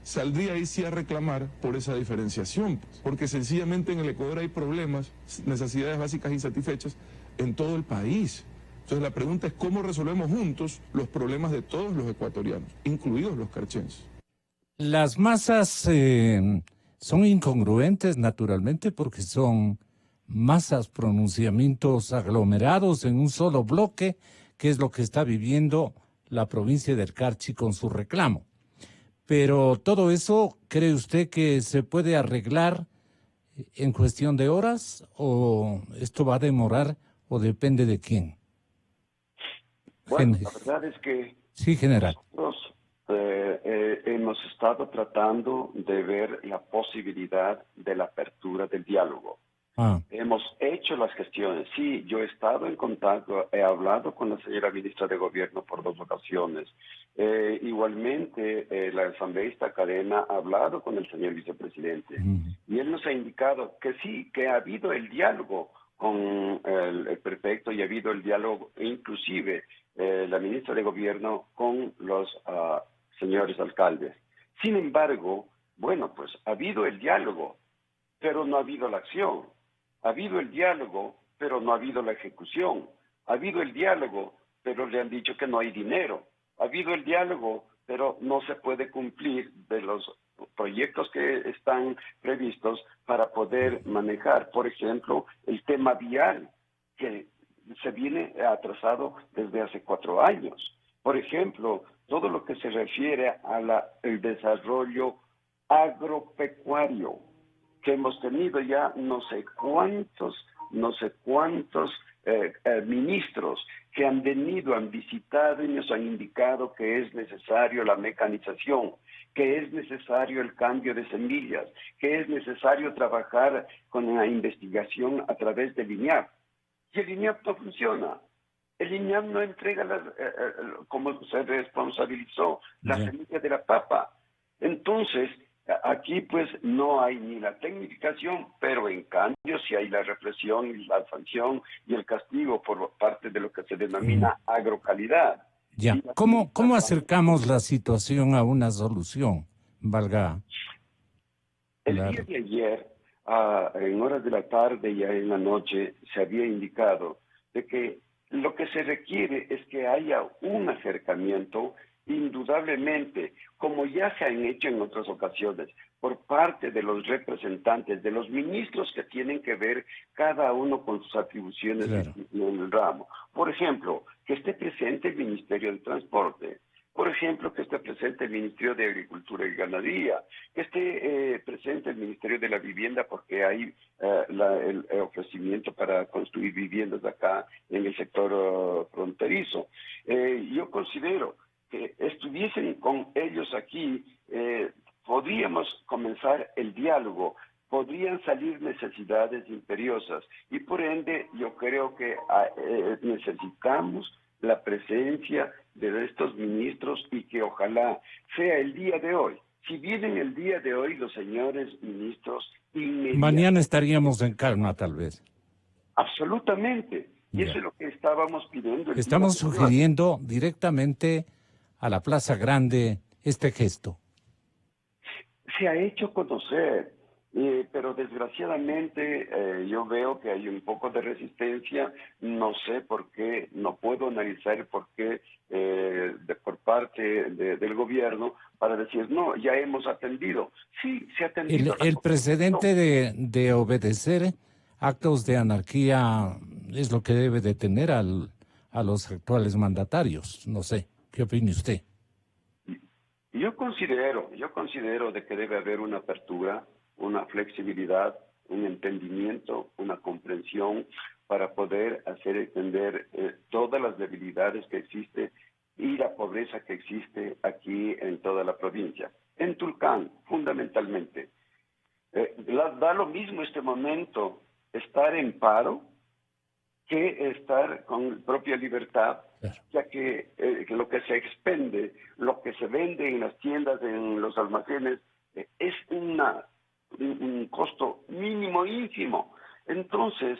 saldría ahí sí a reclamar por esa diferenciación, porque sencillamente en el Ecuador hay problemas, necesidades básicas insatisfechas en todo el país. Entonces la pregunta es cómo resolvemos juntos los problemas de todos los ecuatorianos, incluidos los carchenses. Las masas son incongruentes naturalmente porque son masas, pronunciamientos aglomerados en un solo bloque, que es lo que está viviendo la provincia del Carchi con su reclamo. Pero todo eso, ¿cree usted que se puede arreglar en cuestión de horas o esto va a demorar o depende de quién? Bueno, la verdad es que sí, general. Nosotros hemos estado tratando de ver la posibilidad de la apertura del diálogo. Hemos hecho las gestiones. Sí, yo he estado en contacto, he hablado con la señora ministra de Gobierno por 2 ocasiones. Igualmente, la asambleísta Cadena ha hablado con el señor vicepresidente. Y él nos ha indicado que sí, que ha habido el diálogo con el prefecto y ha habido el diálogo, inclusive la ministra de Gobierno con los señores alcaldes. Sin embargo, bueno, pues ha habido el diálogo, pero no ha habido la acción. Ha habido el diálogo, pero no ha habido la ejecución. Ha habido el diálogo, pero le han dicho que no hay dinero. Ha habido el diálogo, pero no se puede cumplir de los proyectos que están previstos para poder manejar, por ejemplo, el tema vial, que se viene atrasado desde hace 4 años. Por ejemplo, todo lo que se refiere al desarrollo agropecuario, que hemos tenido ya no sé cuántos ministros que han venido, han visitado y nos han indicado que es necesario la mecanización, que es necesario el cambio de semillas, que es necesario trabajar con la investigación a través del INIAP. Y el INIAP no funciona. El INIAP no entrega, como se responsabilizó, la semilla de la papa. Entonces, aquí pues no hay ni la tecnificación, pero en cambio sí hay la represión y la sanción y el castigo por parte de lo que se denomina agrocalidad. Ya, ¿cómo acercamos la situación a una solución? Valga. El día de ayer, en horas de la tarde y en la noche, se había indicado de que lo que se requiere es que haya un acercamiento, indudablemente, como ya se han hecho en otras ocasiones, por parte de los representantes, de los ministros que tienen que ver cada uno con sus atribuciones en el ramo. Por ejemplo, que esté presente el Ministerio del Transporte. Por ejemplo, que esté presente el Ministerio de Agricultura y Ganadería, que esté presente el Ministerio de la Vivienda, porque hay el ofrecimiento para construir viviendas acá en el sector fronterizo. Yo considero que estuviesen con ellos aquí, podríamos comenzar el diálogo, podrían salir necesidades imperiosas y por ende yo creo que necesitamos la presencia de estos ministros y que ojalá sea el día de hoy. Si vienen el día de hoy los señores ministros, mañana estaríamos en calma tal vez. Absolutamente. Y eso es lo que estábamos pidiendo. Estamos sugiriendo directamente a la Plaza Grande este gesto. Se ha hecho conocer, pero desgraciadamente yo veo que hay un poco de resistencia. No sé por qué, no puedo analizar por qué por parte del gobierno para decir, no, ya hemos atendido. Sí, se ha atendido. El precedente de obedecer actos de anarquía es lo que debe detener a los actuales mandatarios. No sé, ¿qué opina usted? Yo considero de que debe haber una apertura, una flexibilidad, un entendimiento, una comprensión para poder hacer entender todas las debilidades que existen y la pobreza que existe aquí en toda la provincia. En Tulcán, fundamentalmente. Da lo mismo este momento estar en paro que estar con propia libertad ya que lo que se expende, lo que se vende en las tiendas, en los almacenes, es un costo mínimo, ínfimo. Entonces,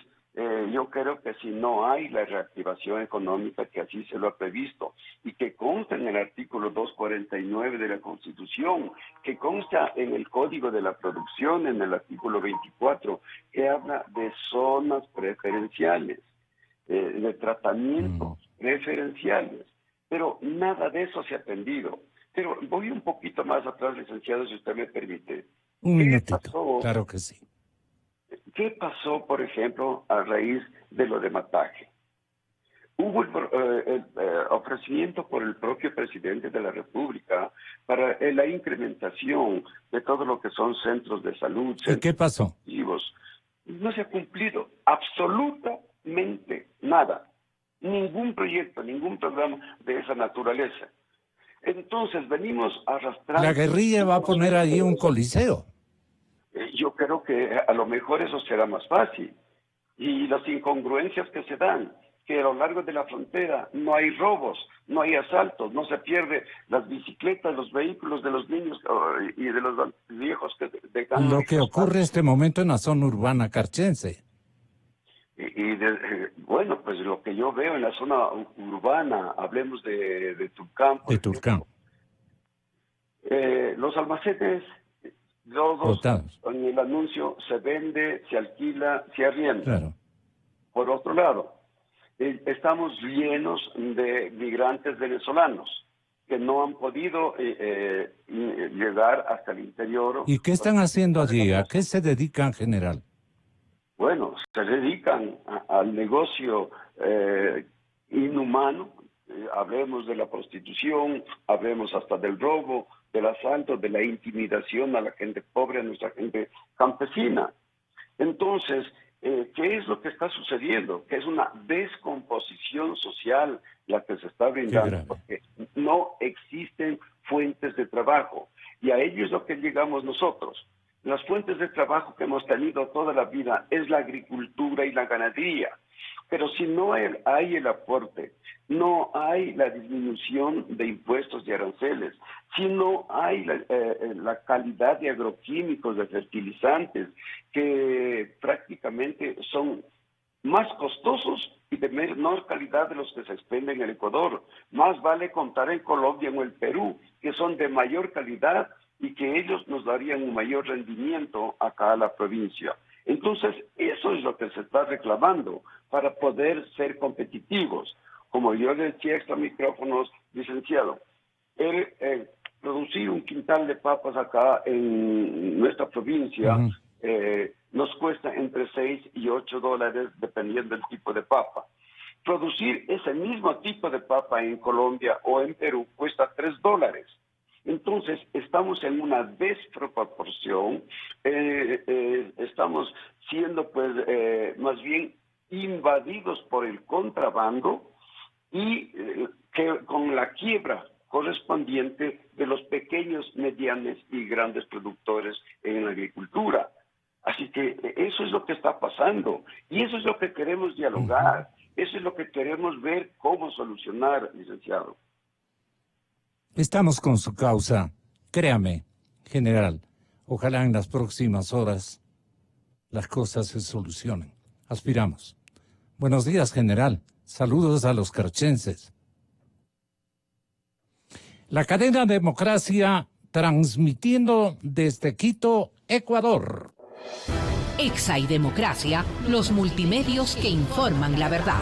yo creo que si no hay la reactivación económica que así se lo ha previsto y que consta en el artículo 249 de la Constitución, que consta en el Código de la Producción, en el artículo 24, que habla de zonas preferenciales, de tratamientos preferenciales, pero nada de eso se ha atendido. Pero voy un poquito más atrás, licenciado, si usted me permite. Un minutito, claro que sí. ¿Qué pasó, por ejemplo, a raíz de lo de Mataje? Hubo el ofrecimiento por el propio presidente de la República para la incrementación de todo lo que son centros de salud. ¿Y qué pasó? No se ha cumplido absolutamente nada. Ningún proyecto, ningún programa de esa naturaleza. Entonces venimos arrastrando... La guerrilla va a poner ahí un coliseo. Yo creo que a lo mejor eso será más fácil. Y las incongruencias que se dan, que a lo largo de la frontera no hay robos, no hay asaltos, no se pierden las bicicletas, los vehículos de los niños y de los viejos que dejan... Lo que ocurre este momento en la zona urbana carchense. Bueno, pues lo que yo veo en la zona urbana, hablemos de Tulcán. De Tulcán. Los almacenes... Todos, en el anuncio se vende, se alquila, se arrienda. Claro. Por otro lado, estamos llenos de migrantes venezolanos que no han podido llegar hasta el interior. ¿Y qué están haciendo allí? ¿A qué se dedican en general? Bueno, se dedican al negocio inhumano. Hablemos de la prostitución, hablemos hasta del robo, del asalto, de la intimidación a la gente pobre, a nuestra gente campesina. Entonces, ¿qué es lo que está sucediendo? Que es una descomposición social la que se está brindando, porque no existen fuentes de trabajo. Y a ello es lo que llegamos nosotros. Las fuentes de trabajo que hemos tenido toda la vida es la agricultura y la ganadería. Pero si no hay el aporte, no hay la disminución de impuestos y aranceles, si no hay la calidad de agroquímicos, de fertilizantes, que prácticamente son más costosos y de menor calidad de los que se expenden en el Ecuador. Más vale contar en Colombia o en el Perú, que son de mayor calidad y que ellos nos darían un mayor rendimiento acá a la provincia. Entonces, eso es lo que se está reclamando para poder ser competitivos. Como yo decía extra micrófonos, licenciado, producir un quintal de papas acá en nuestra provincia nos cuesta entre 6 y 8 dólares dependiendo del tipo de papa. Producir ese mismo tipo de papa en Colombia o en Perú cuesta 3 dólares. Entonces, estamos en una desproporción, estamos siendo, pues, más bien invadidos por el contrabando y que con la quiebra correspondiente de los pequeños, medianos y grandes productores en la agricultura. Así que eso es lo que está pasando y eso es lo que queremos dialogar, eso es lo que queremos ver cómo solucionar, licenciado. Estamos con su causa, créame, general. Ojalá en las próximas horas las cosas se solucionen. Aspiramos. Buenos días, general. Saludos a los carchenses. La cadena Democracia transmitiendo desde Quito, Ecuador. Exa y Democracia, los multimedios que informan la verdad.